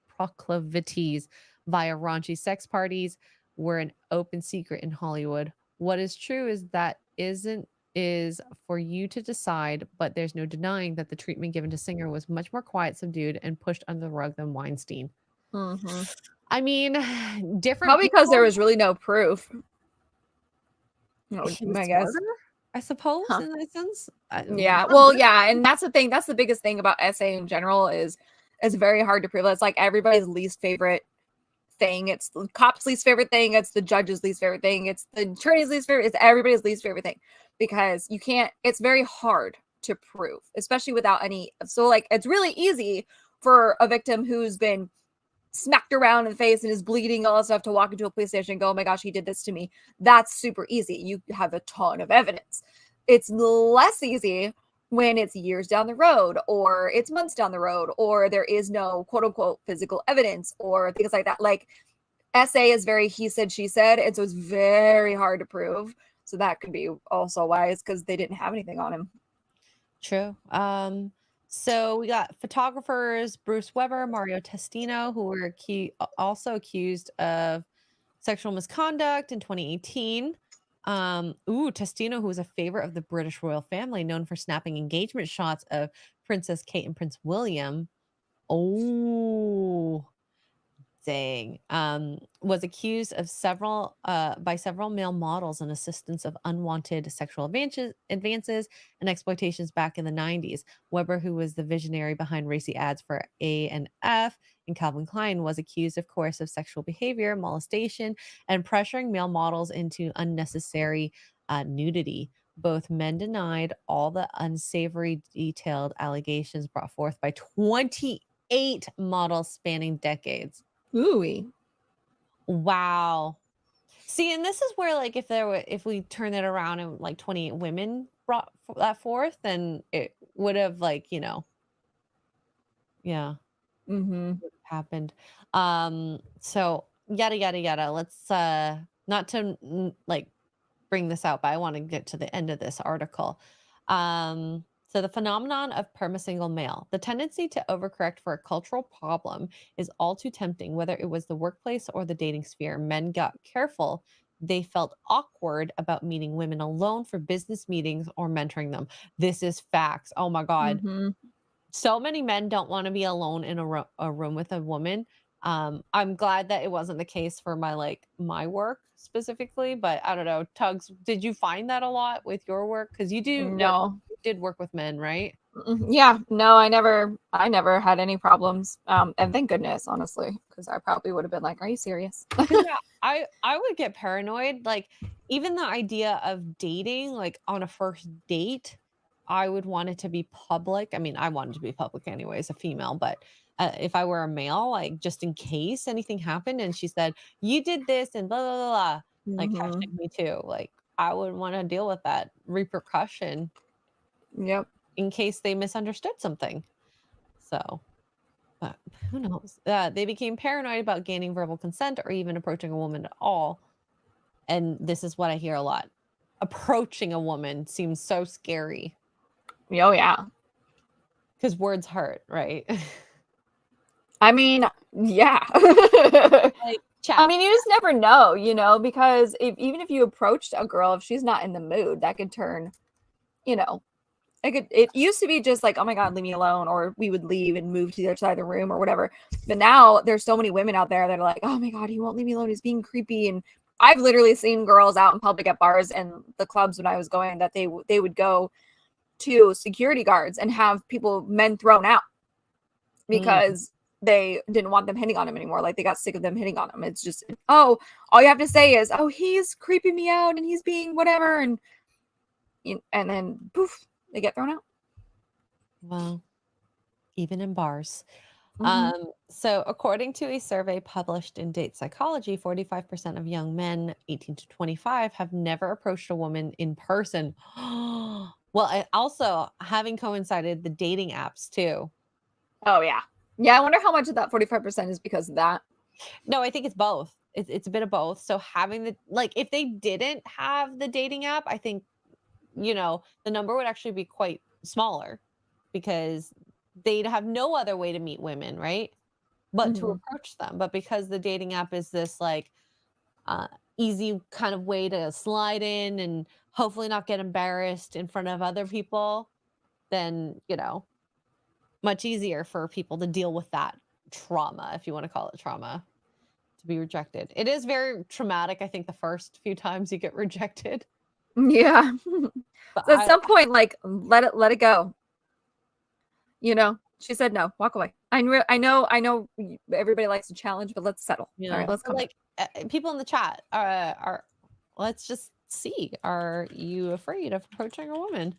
proclivities via raunchy sex parties, were an open secret in Hollywood. What is true is that is for you to decide, but there's no denying that the treatment given to Singer was much more quiet, subdued, and pushed under the rug than Weinstein. I mean, different Probably because there people- was really no proof. No, He was I guess. smarter, I suppose, Huh. in that sense. Yeah, well, yeah, and that's the thing. That's the biggest thing about essay in general is it's very hard to prove. It's like everybody's least favorite thing. It's the cop's least favorite thing. It's the judge's least favorite thing. It's the attorney's least favorite. It's everybody's least favorite thing because you can't. It's very hard to prove, especially without any. So, like, it's really easy for a victim who's been smacked around in the face and is bleeding, all that stuff, to walk into a police station and go, "Oh my gosh, he did this to me." That's super easy. You have a ton of evidence. It's less easy when it's years down the road, or it's months down the road, or there is no quote unquote physical evidence or things like that. Like, essay is very he said, she said, and so it's very hard to prove. So that could be also why, is because they didn't have anything on him. True. So we got photographers Bruce Weber, Mario Testino, who were also accused of sexual misconduct in 2018. Testino, who was a favorite of the British royal family, known for snapping engagement shots of Princess Kate and Prince William. Oh, dang. Was accused of by several male models and assistants of unwanted sexual advances and exploitations back in the 90s. Weber, who was the visionary behind racy ads for A&F and Calvin Klein, was accused, of course, of sexual behavior, molestation, and pressuring male models into unnecessary nudity. Both men denied all the unsavory, detailed allegations brought forth by 28 models spanning decades. Ooh. Wow. See, and this is where, like, if we turn it around and like 28 women brought that forth, then it would have, like, yeah, happened. So yada yada yada. Let's not to like bring this out, but I want to get to the end of this article. So the phenomenon of perma-single male, the tendency to overcorrect for a cultural problem, is all too tempting, whether it was the workplace or the dating sphere. Men got careful. They felt awkward about meeting women alone for business meetings or mentoring them. This is facts. Oh my God. So many men don't want to be alone in a room with a woman. I'm glad that it wasn't the case for my work specifically, but I don't know. Tugs, did you find that a lot with your work? Because you No. did work with men, right? Yeah, no, I never had any problems. And thank goodness, honestly, because I probably would have been like, "Are you serious?" Yeah, I would get paranoid. Like, even the idea of dating, like on a first date, I would want it to be public. I mean, I wanted to be public anyway as a female, but if I were a male, like, just in case anything happened and she said, "You did this," and blah blah blah, blah, like hashtag me too. Like, I would want to deal with that repercussion. Yep. In case they misunderstood something. So, but who knows? They became paranoid about gaining verbal consent or even approaching a woman at all. And this is what I hear a lot. Approaching a woman seems so scary. Oh, yeah. Because words hurt, right? I mean, yeah. Like, I mean, you just never know, because even if you approached a girl, if she's not in the mood, that could turn, it used to be just like, "Oh my God, leave me alone," or we would leave and move to the other side of the room or whatever. But now there's so many women out there that are like, "Oh my God, he won't leave me alone. He's being creepy." And I've literally seen girls out in public at bars and the clubs when I was going that they would go to security guards and have men thrown out because they didn't want them hitting on him anymore. Like, they got sick of them hitting on him. It's just, all you have to say is, "Oh, he's creeping me out and he's being whatever," and then poof, they get thrown out. Well, even in bars. So according to a survey published in Date Psychology, 45% of young men 18 to 25 have never approached a woman in person. Well, also having coincided the dating apps too. Oh yeah. Yeah, I wonder how much of that 45% is because of that. No, I think it's both. It's a bit of both. So having the, like, if they didn't have the dating app, I think, you know, the number would actually be quite smaller because they'd have no other way to meet women, right? But to approach them. But because the dating app is this like easy kind of way to slide in and hopefully not get embarrassed in front of other people, then, you know, much easier for people to deal with that trauma, if you want to call it trauma, to be rejected. It is very traumatic, I think, the first few times you get rejected. Yeah. But So at some point, like, let it go. You know, she said no, walk away. I know everybody likes a challenge, but let's settle. Yeah. All right, let's come. Like people in the chat are let's just see. Are you afraid of approaching a woman?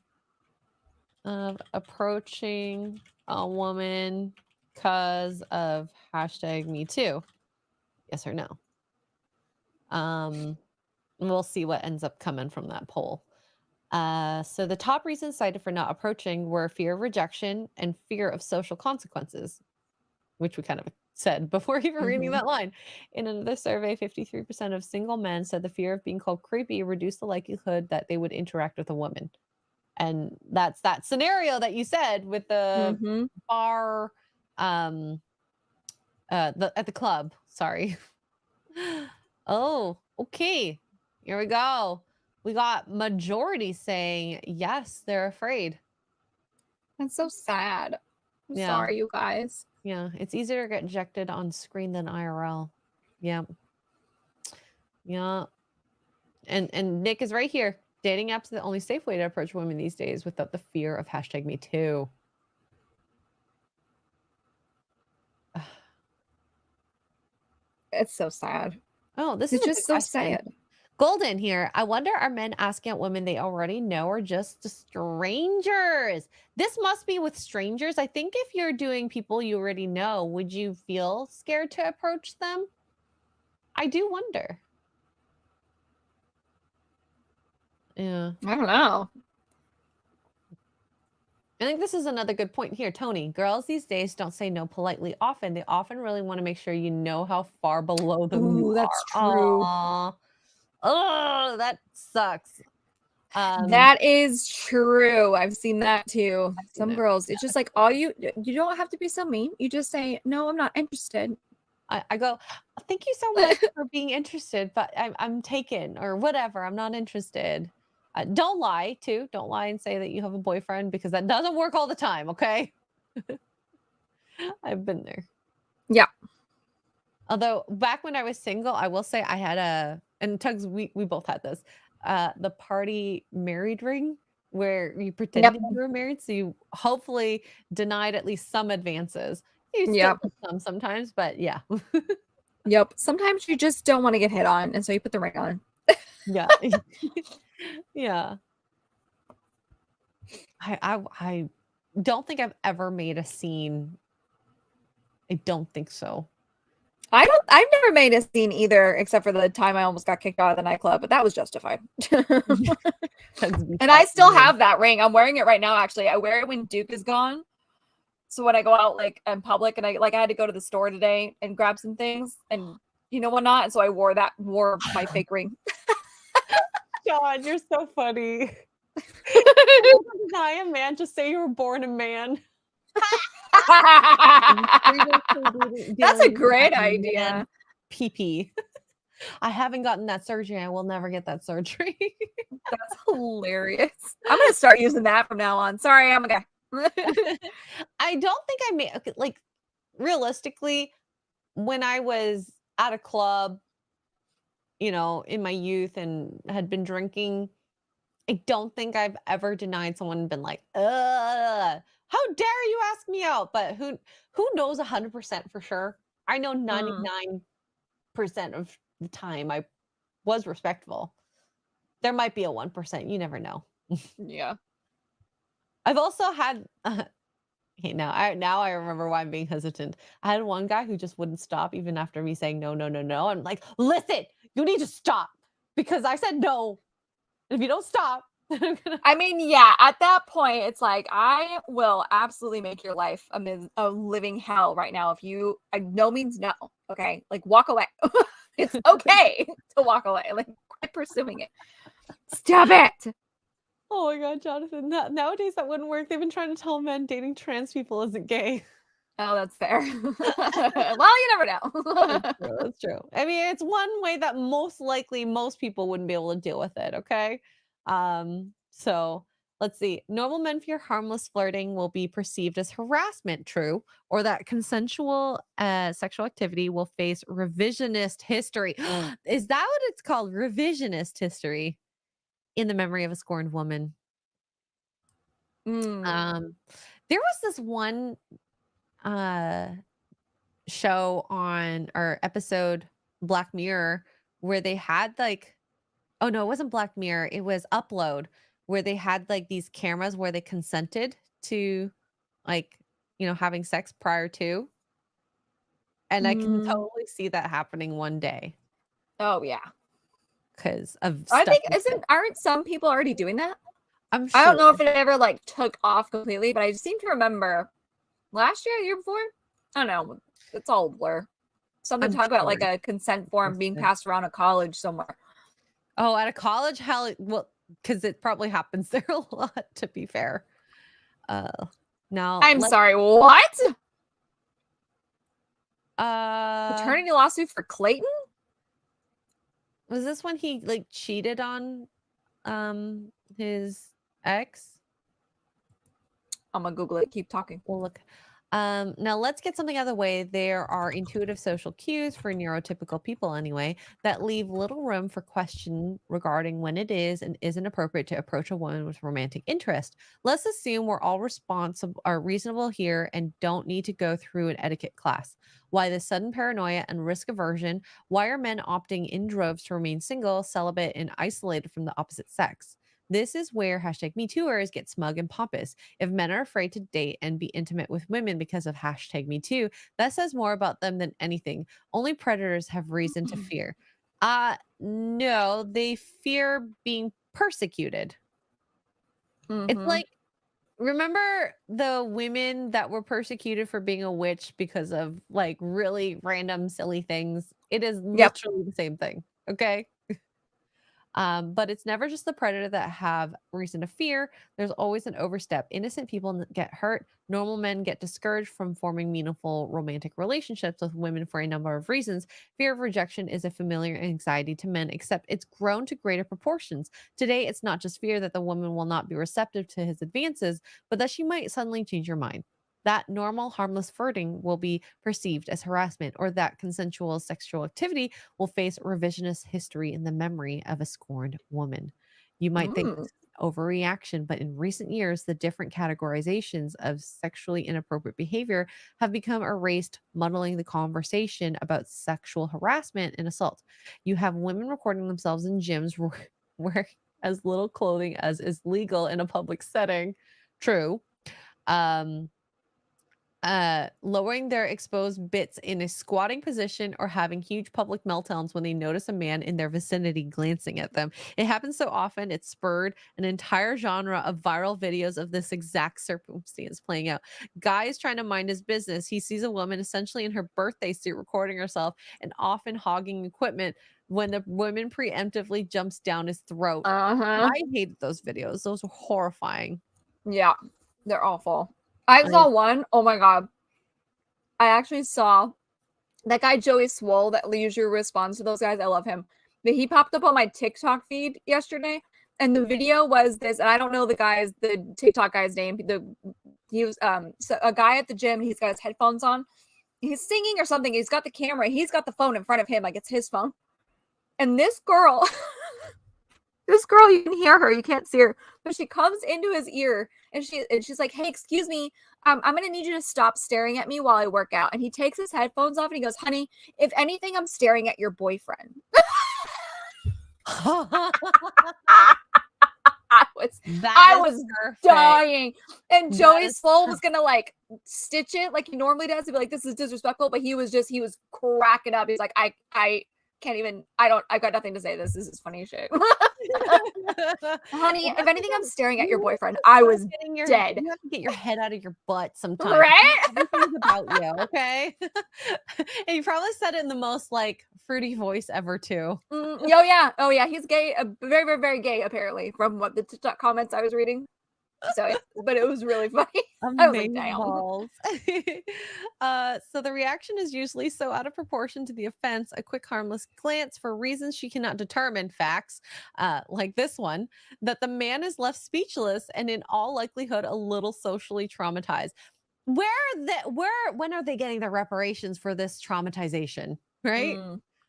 Of approaching a woman because of #MeToo? Yes or no? We'll see what ends up coming from that poll. So the top reasons cited for not approaching were fear of rejection and fear of social consequences, which we kind of said before even reading that line. In another survey, 53% of single men said the fear of being called creepy reduced the likelihood that they would interact with a woman. And that's that scenario that you said with the bar at the club. Sorry. Oh, okay. Here we go. We got majority saying yes, they're afraid. That's so sad. I'm Yeah. sorry, you guys. Yeah, it's easier to get rejected on screen than IRL. Yeah. Yeah. And Nick is right here. Dating apps are the only safe way to approach women these days without the fear of #MeToo. It's so sad. Oh, this It's is a just good so question. sad. Golden here. I wonder, are men asking out women they already know or just strangers? This must be with strangers. I think if you're doing people you already know, would you feel scared to approach them? I do wonder. Yeah. I don't know. I think this is another good point here, Tony. Girls these days don't say no politely often. They often really want to make sure you know how far below them you that's are. true. Aww. Oh, that sucks. That is true. I've seen that too. Some girls, it's just like all you don't have to be so mean. You just say, no, I'm not interested. I go, thank you so much for being interested, but I'm taken or whatever. I'm not interested. Don't lie too. Don't lie and say that you have a boyfriend because that doesn't work all the time. Okay. I've been there. Yeah. Although back when I was single, I will say I had and Tugs, we both had this, the party married ring where you pretended you were married. So you hopefully denied at least some advances. You still get some sometimes, but yeah. Yep. Sometimes you just don't want to get hit on. And so you put the ring on. Yeah. Yeah. I don't think I've ever made a scene. I don't think so. I've never made a scene either, except for the time I almost got kicked out of the nightclub, but that was justified. And I still have that ring. I'm wearing it right now, actually. I wear it when Duke is gone. So when I go out like in public and I had to go to the store today and grab some things and you know whatnot. And so I wore my fake ring. John, you're so funny. Deny a man, just say you were born a man. That's a great idea. PP. I haven't gotten that surgery. I will never get that surgery. That's hilarious. I'm gonna start using that from now on. Sorry, I'm a guy. I don't think I made like realistically when I was at a club, you know, in my youth and had been drinking, I don't think I've ever denied someone and been like, how dare you ask me out? But who knows 100% for sure? I know 99% of the time I was respectful. There might be a 1%. You never know. Yeah. I've also had Okay, now I remember why I'm being hesitant. I had one guy who just wouldn't stop even after me saying no, no, no, no. I'm like, listen, you need to stop because I said no. If you don't stop, then I'm gonna. I mean, yeah, at that point, it's like I will absolutely make your life a living hell right now if you no means no. Okay, like walk away. It's okay to walk away. Like quit pursuing it. Stop it. Oh my God, Jonathan. Nowadays that wouldn't work. They've been trying to tell men dating trans people isn't gay. Oh, that's fair. Well, you never know. That's true. I mean, it's one way that most likely most people wouldn't be able to deal with it. Okay. So let's see. Normal men fear harmless flirting will be perceived as harassment, true, or that consensual sexual activity will face revisionist history. Is that what it's called? Revisionist history in the memory of a scorned woman. There was this one show on or episode Black Mirror where they had like, oh no, it wasn't Black Mirror, it was Upload, where they had like these cameras where they consented to like, having sex prior to. And I can totally see that happening one day Oh yeah. because of I stuff. think aren't some people already doing that? I'm I don't know if sure. it ever like took off completely, but I seem to remember last year, the year before. I don't know. It's all a blur. Something I'm talk about like sure. a consent form being Consent. passed around a college somewhere. Oh, at a college, hell, well, because it probably happens there a lot, to be fair. Now I'm sorry, what? Uh, Paternity lawsuit for Clayton? was this when he like cheated on his ex? I'm gonna Google it. Keep talking. We'll look. Now let's get something out of the way. There are intuitive social cues for neurotypical people anyway that leave little room for question regarding when it is and isn't appropriate to approach a woman with romantic interest. Let's assume we're all reasonable here and don't need to go through an etiquette class. Why the sudden paranoia and risk aversion? Why are men opting in droves to remain single, celibate, and isolated from the opposite sex? This is where #MeTooers get smug and pompous. If men are afraid to date and be intimate with women because of #MeToo, that says more about them than anything. Only predators have reason to fear. No, they fear being persecuted. It's like, remember the women that were persecuted for being a witch because of like really random silly things? It is literally the same thing. Okay. But it's never just the predator that have reason to fear. There's always an overstep. Innocent people get hurt. Normal men get discouraged from forming meaningful romantic relationships with women for a number of reasons. Fear of rejection is a familiar anxiety to men, except it's grown to greater proportions. Today, it's not just fear that the woman will not be receptive to his advances, but that she might suddenly change her mind. That normal, harmless flirting will be perceived as harassment, or that consensual sexual activity will face revisionist history in the memory of a scorned woman. You might think this is an overreaction, but in recent years, the different categorizations of sexually inappropriate behavior have become erased, muddling the conversation about sexual harassment and assault. You have women recording themselves in gyms wearing as little clothing as is legal in a public setting. True. Lowering their exposed bits in a squatting position or having huge public meltdowns when they notice a man in their vicinity glancing at them. It happens so often, it spurred an entire genre of viral videos of this exact circumstance playing out. Guy is trying to mind his business. He sees a woman essentially in her birthday suit recording herself and often hogging equipment when the woman preemptively jumps down his throat. I hated those videos. Those were horrifying. Yeah, they're awful. I saw one. Oh my god. I actually saw that guy Joey Swole that usually responds to those guys. I love him. But he popped up on my TikTok feed yesterday, and the video was this. And I don't know the TikTok guy's name. He was so a guy at the gym. He's got his headphones on. He's singing or something. He's got the camera. He's got the phone in front of him, like it's his phone. And this girl, you can hear her. You can't see her, but she comes into his ear. And she's like, hey, excuse me, I'm going to need you to stop staring at me while I work out. And he takes his headphones off and he goes, honey, if anything, I'm staring at your boyfriend. I was I was dying. And That Joey is Swole was gonna like stitch it like he normally does. He'd be like, this is disrespectful, but he was cracking up. He's like, I can't even, I've got nothing to say. This is funny as shit. Honey, if anything, I'm staring at your boyfriend. I was dead. You have to get your head out of your butt sometimes. Right? Everything's about you, okay? And you probably said it in the most like fruity voice ever too. Oh yeah. He's gay, very, very, very gay apparently from what the TikTok comments I was reading. So, but it was really funny. I was like, damn. So the reaction is usually so out of proportion to the offense. A quick harmless glance for reasons she cannot determine, facts like this one, that the man is left speechless and in all likelihood a little socially traumatized. When are they getting the reparations for this traumatization, right?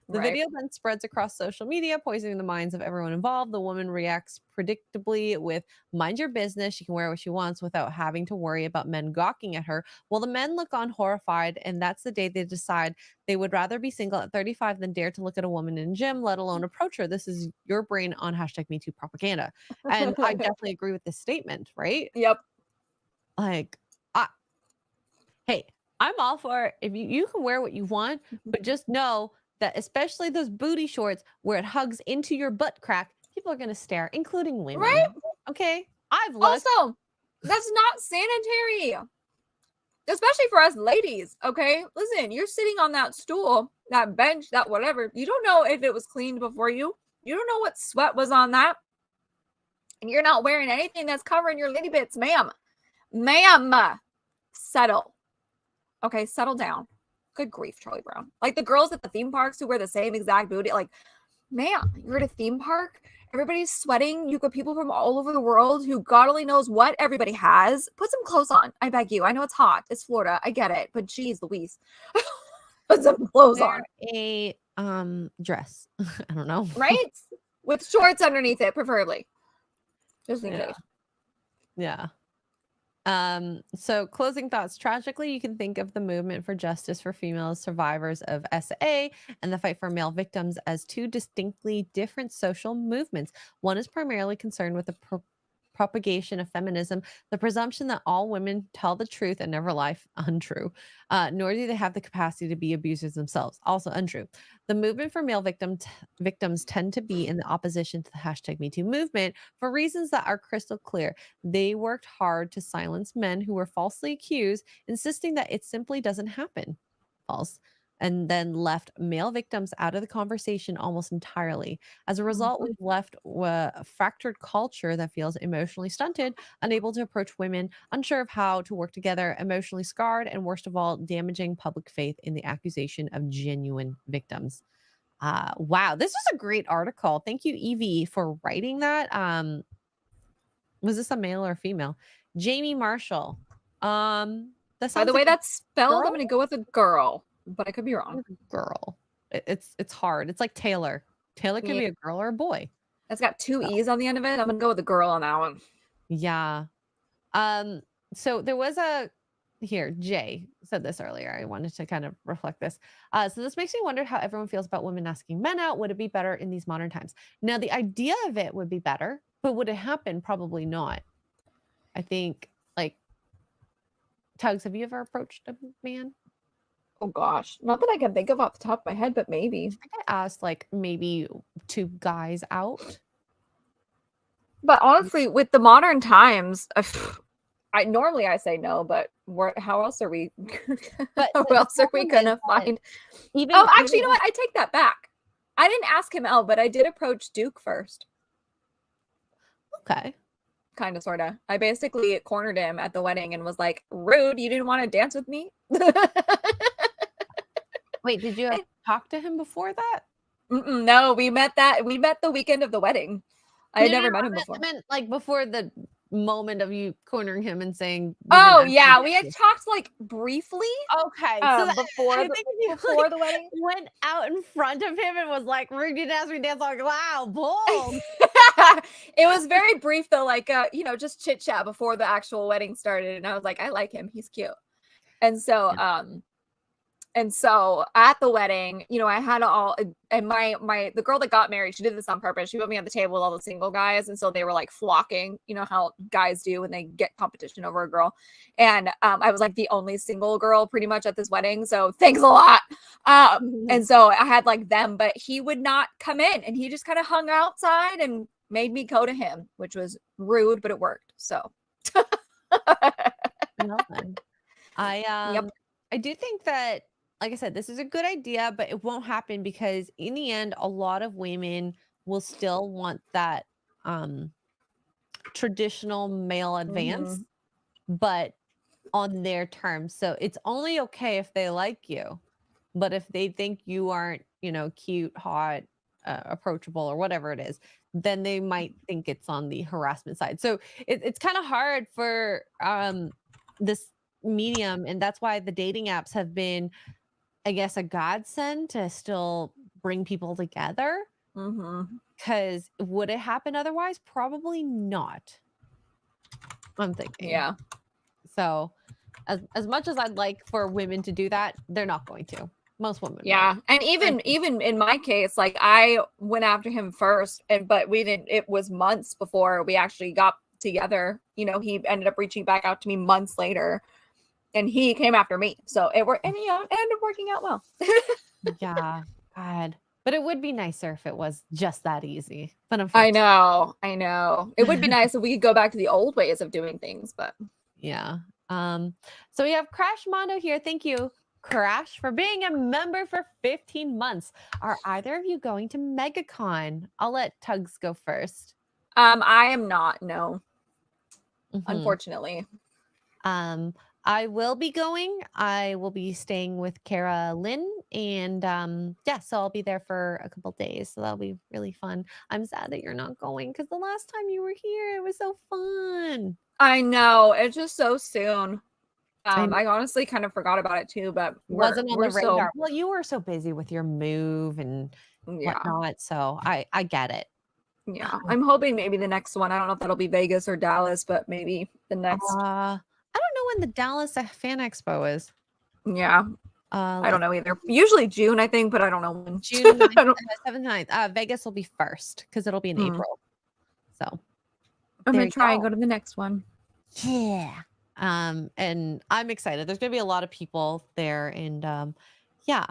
The video then spreads across social media, poisoning the minds of everyone involved. The woman reacts predictably with, mind your business, she can wear what she wants without having to worry about men gawking at her. Well, the men look on horrified, and that's the day they decide they would rather be single at 35 than dare to look at a woman in a gym, let alone approach her. This is your brain on #MeToo propaganda. And I definitely agree with this statement, right? Yep. Like, hey, I'm all for it. If you can wear what you want, but just know that especially those booty shorts where it hugs into your butt crack, people are going to stare, including women. Right? Okay. I've looked. Also, that's not sanitary. Especially for us ladies. Okay. Listen, you're sitting on that stool, that bench, that whatever. You don't know if it was cleaned before you. You don't know what sweat was on that. And you're not wearing anything that's covering your litty bits, ma'am. Ma'am. Settle. Okay, settle down. Good grief, Charlie Brown. Like the girls at the theme parks who wear the same exact booty. Like, man, you're at a theme park. Everybody's sweating. You've got people from all over the world who God only knows what everybody has. Put some clothes on. I beg you. I know it's hot. It's Florida. I get it. But geez, Louise. Put some clothes on. A dress. I don't know. Right? With shorts underneath it, preferably. Just in case. Yeah. So closing thoughts. Tragically, you can think of the movement for justice for female survivors of SA and the fight for male victims as two distinctly different social movements. One is primarily concerned with the propagation of feminism, the presumption that all women tell the truth and never lie, untrue, nor do they have the capacity to be abusers themselves, also untrue. The movement for male victims tend to be in the opposition to the #MeToo movement for reasons that are crystal clear. They worked hard to silence men who were falsely accused, insisting that it simply doesn't happen. False. And then left male victims out of the conversation almost entirely. As a result, we've left a fractured culture that feels emotionally stunted, unable to approach women, unsure of how to work together, emotionally scarred, and worst of all, damaging public faith in the accusation of genuine victims. Wow, this was a great article. Thank you, Evie, for writing that. Was this a male or female? Jamie Marshall. By the way, that's spelled. I'm gonna go with a girl. But I could be wrong. Girl. It's hard. It's like Taylor. Taylor can be a girl or a boy. It's got two E's on the end of it. I'm gonna go with a girl on that one. Yeah. So there was Jay said this earlier. I wanted to kind of reflect this. So this makes me wonder how everyone feels about women asking men out. Would it be better in these modern times? Now, the idea of it would be better, but would it happen? Probably not. I think, like, Tugs, have you ever approached a man? Oh gosh, not that I can think of off the top of my head, but maybe. I think I asked like maybe 2 guys out. But honestly, with the modern times, I normally say no, but how else are we? How else are we gonna find? Actually, you know what? I take that back. I didn't ask him out, but I did approach Duke first. Okay. Kind of, sort of. I basically cornered him at the wedding and was like, "Rude! You didn't want to dance with me." Wait, did you talk to him before that? No, we met the weekend of the wedding. I had never met him before. I meant like before the moment of you cornering him and saying. Oh yeah, we had talked like briefly. Okay, so before the wedding, went out in front of him and was like, "Rude, you dance, we dance." Like, wow, bold. It was very brief though, like just chit chat before the actual wedding started, and I was like, I like him, he's cute, and so And so at the wedding, you know, I had all, and the girl that got married, she did this on purpose. She put me at the table with all the single guys. And so they were like flocking, you know, how guys do when they get competition over a girl. And I was like the only single girl pretty much at this wedding. So thanks a lot. And so I had like them, but he would not come in and he just kind of hung outside and made me go to him, which was rude, but it worked. So I do think that, like I said, this is a good idea, but it won't happen because in the end, a lot of women will still want that traditional male advance, but on their terms. So it's only okay if they like you, but if they think you aren't, you know, cute, hot, approachable, or whatever it is, then they might think it's on the harassment side. So it's kind of hard for this medium, and that's why the dating apps have been, I guess, a godsend to still bring people together. Because would it happen otherwise? Probably not. I'm thinking. Yeah. So as much as I'd like for women to do that, they're not going to. Most women. Yeah. won't. And even in my case, like I went after him first, but we didn't, it was months before we actually got together. You know, he ended up reaching back out to me months later. And he came after me. So it worked, and you know, it ended up working out well. Yeah. God. But it would be nicer if it was just that easy. But I know. It would be nice if we could go back to the old ways of doing things, but yeah. So we have Crash Mondo here. Thank you, Crash, for being a member for 15 months. Are either of you going to MegaCon? I'll let Tugs go first. I am not, no. Unfortunately. I will be going. I will be staying with Kara Lynn, and yeah, so I'll be there for a couple days. So that'll be really fun. I'm sad that you're not going because the last time you were here, it was so fun. I know, it's just so soon. I honestly kind of forgot about it too, but wasn't on the radar. Well, you were so busy with your move and whatnot, so I get it. Yeah, I'm hoping maybe the next one. I don't know if that'll be Vegas or Dallas, but maybe the next. I don't know when the Dallas Fan Expo is. Yeah. I don't know either. Usually June, I think, but I don't know when. June 7th, 9th. Vegas will be first because it'll be in April. So I'm going to try and go to the next one. Yeah. And I'm excited. There's going to be a lot of people there. And yeah,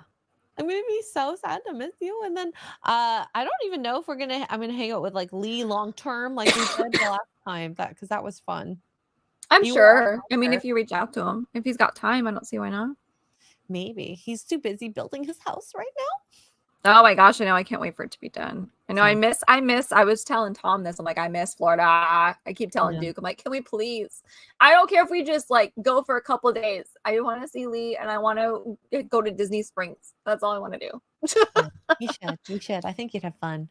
I'm going to be so sad to miss you. And then I don't even know if I'm going to hang out with like Lee long term like we did the last time, because that was fun. I'm sure. I mean, if you reach out to him, if he's got time, I don't see why not. Maybe he's too busy building his house right now. Oh my gosh, I know. I can't wait for it to be done. I know. I was telling Tom this. I'm like, I miss Florida. I keep telling Duke, I'm like, can we please? I don't care if we just like go for a couple of days. I want to see Lee and I want to go to Disney Springs. That's all I want to do. You should. I think you'd have fun.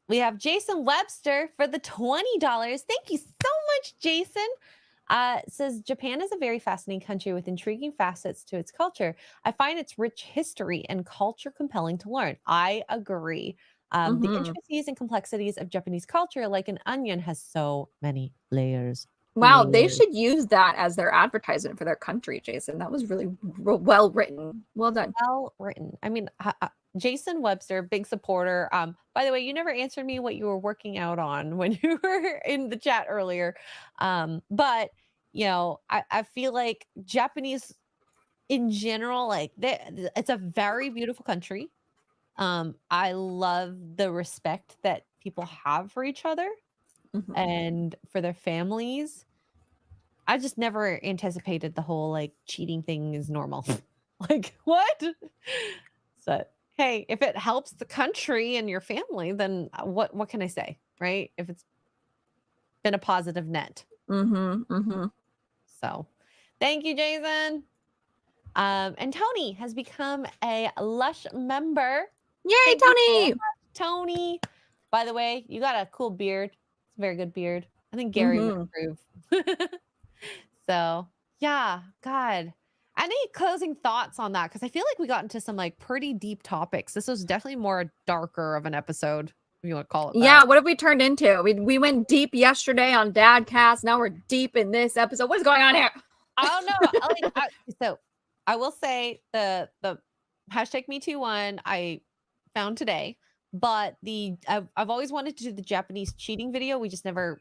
We have Jason Webster for the $20. Thank you so much, Jason. Says Japan is a very fascinating country with intriguing facets to its culture. I find its rich history and culture compelling to learn. I agree. The intricacies and complexities of Japanese culture, like an onion, has so many layers. Wow, they should use that as their advertisement for their country, Jason. That was really well written. Well done. Well written. I mean, Jason Webster, big supporter. By the way, you never answered me what you were working out on when you were in the chat earlier. But you know, I feel like Japanese in general, like it's a very beautiful country. I love the respect that people have for each other and for their families. I just never anticipated the whole like cheating thing is normal. Like what? So hey, if it helps the country and your family, then what can I say, right? If it's been a positive net. So thank you, Jason. And Tony has become a Lush member. Yay, Tony! Tony. By the way, you got a cool beard. It's a very good beard. I think Gary would approve. So yeah, God. Any closing thoughts on that? Because I feel like we got into some like pretty deep topics. This was definitely more darker of an episode, if you want to call it that. Yeah, what have we turned into? We went deep yesterday on Dadcast. Now we're deep in this episode. What's going on here? I don't know. So I will say the hashtag #MeToo one I found today, but I've always wanted to do the Japanese cheating video. We just never.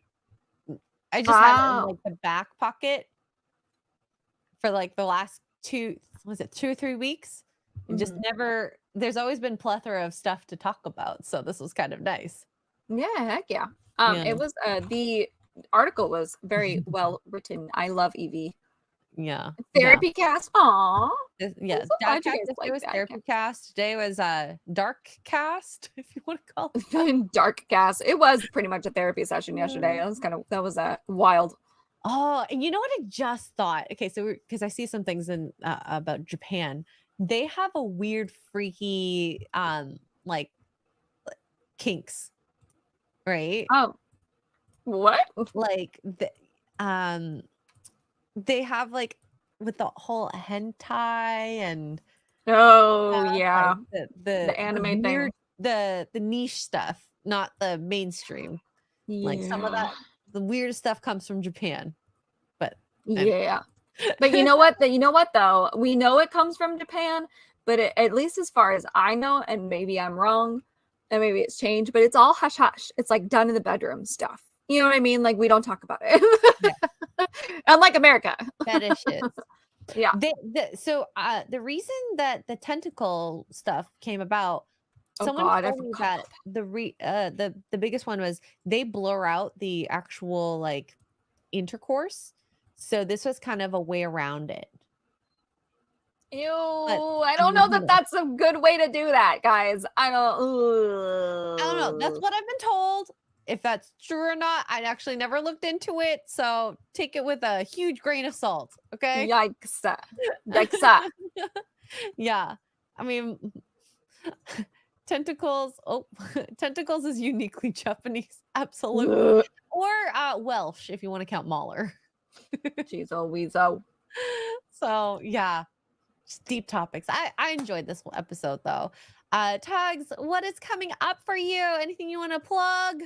I just had it in like the back pocket for like the last 2 or 3 weeks, and just never. There's always been plethora of stuff to talk about, so this was kind of nice. Yeah, heck yeah. Yeah. It was the article was very well written. I love Evie. Yeah. Therapy cast. Aw. Yeah. so glad you Dadcast guys yesterday like was that. therapy cast. Today was dark cast, if you want to call it. Dark cast. It was pretty much a therapy session yesterday. That was wild. Oh, and you know what I just thought? Okay, so because I see some things in about Japan, they have a weird, freaky, like kinks, right? Oh, what? Like they have like with the whole hentai and yeah, like the anime weird, thing, the niche stuff, not the mainstream. Like some of that, the weirdest stuff comes from Japan. But yeah. But you know what? You know what though? We know it comes from Japan, but at least as far as I know, and maybe I'm wrong, and maybe it's changed, but it's all hush hush. It's like done in the bedroom stuff. You know what I mean? Like we don't talk about it. Unlike America. Fetishes. Yeah. So the reason that the tentacle stuff came about, someone told me that the biggest one was they blur out the actual like intercourse. So this was kind of a way around it. Ew, I don't know that that's a good way to do that, guys. I don't know. That's what I've been told. If that's true or not, I actually never looked into it. So take it with a huge grain of salt. Okay. Yikes. Yikes. Yeah. I mean, tentacles. Oh, tentacles is uniquely Japanese. Absolutely. Or Welsh, if you want to count Mahler. Jeez, oh, weezo. So yeah, just deep topics. I enjoyed this episode though. Tugs, what is coming up for you? Anything you want to plug?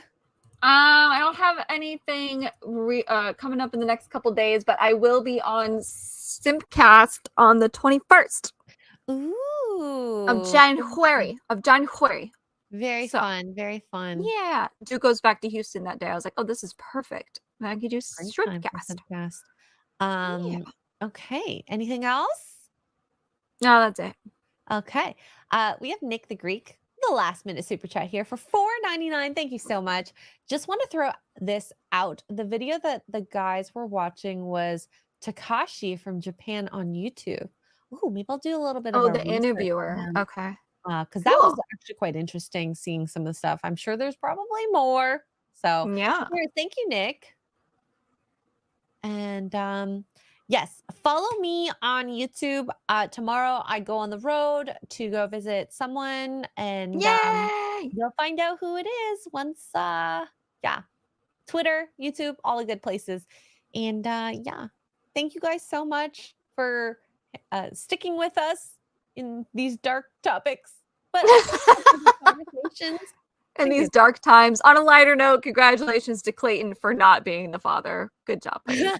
I don't have anything coming up in the next couple days, but I will be on Simpcast on the 21st. Ooh. Of January. Very fun. Very fun. Yeah. Duke goes back to Houston that day. I was like, oh, this is perfect. I could do Shrimpcast. Okay. Anything else? No, that's it. Okay. We have Nick the Greek, the last minute super chat here for $4.99. Thank you so much. Just want to throw this out. The video that the guys were watching was Takashi from Japan on YouTube. Ooh, maybe I'll do a little bit of the interviewer. Okay. Because that was actually quite interesting seeing some of the stuff. I'm sure there's probably more. So yeah. Thank you, Nick. And yes, follow me on YouTube. Tomorrow I go on the road to go visit someone, and you'll find out who it is once Twitter, YouTube, all the good places. And thank you guys so much for sticking with us in these dark topics, but conversations. In these dark times. On a lighter note, congratulations to Clayton for not being the father. Good job. No,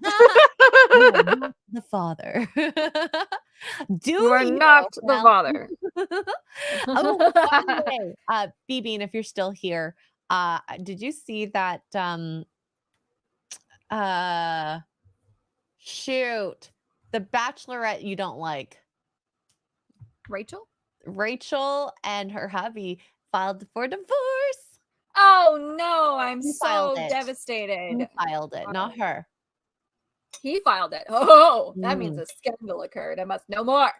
not the father. You are not the father. Oh, by the way, B-Bean, if you're still here, did you see that? Shoot, the Bachelorette you don't like, Rachel and her hubby filed for divorce. Oh no, I'm He so filed it. devastated. He filed it, not her. He filed it. Oh, that means a scandal occurred. I must know more.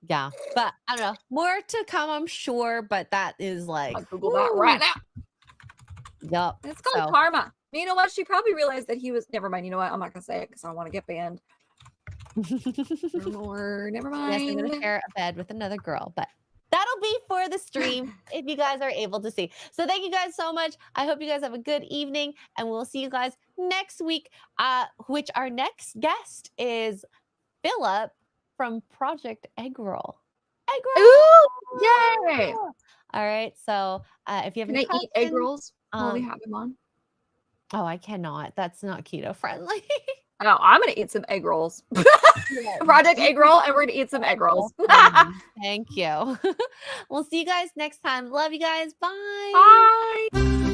Yeah, but I don't know. More to come, I'm sure, but that is like I'll Google that right now. Yup. It's called karma. You know what? She probably realized that he was. Never mind. You know what? I'm not gonna say it because I don't want to get banned. Or never mind. Yes, I'm gonna share a bed with another girl, but that'll be for the stream if you guys are able to see. So thank you guys so much. I hope you guys have a good evening, and we'll see you guys next week. Which our next guest is Philip from Project Egg Roll. Egg Roll! Ooh, yay! All right. So if you have Can any I eat egg questions, rolls while we have him on? Oh, I cannot. That's not keto friendly. Oh, I'm gonna eat some egg rolls. Project egg roll, and we're gonna eat some egg rolls. Thank you. We'll see you guys next time. Love you guys. Bye. Bye.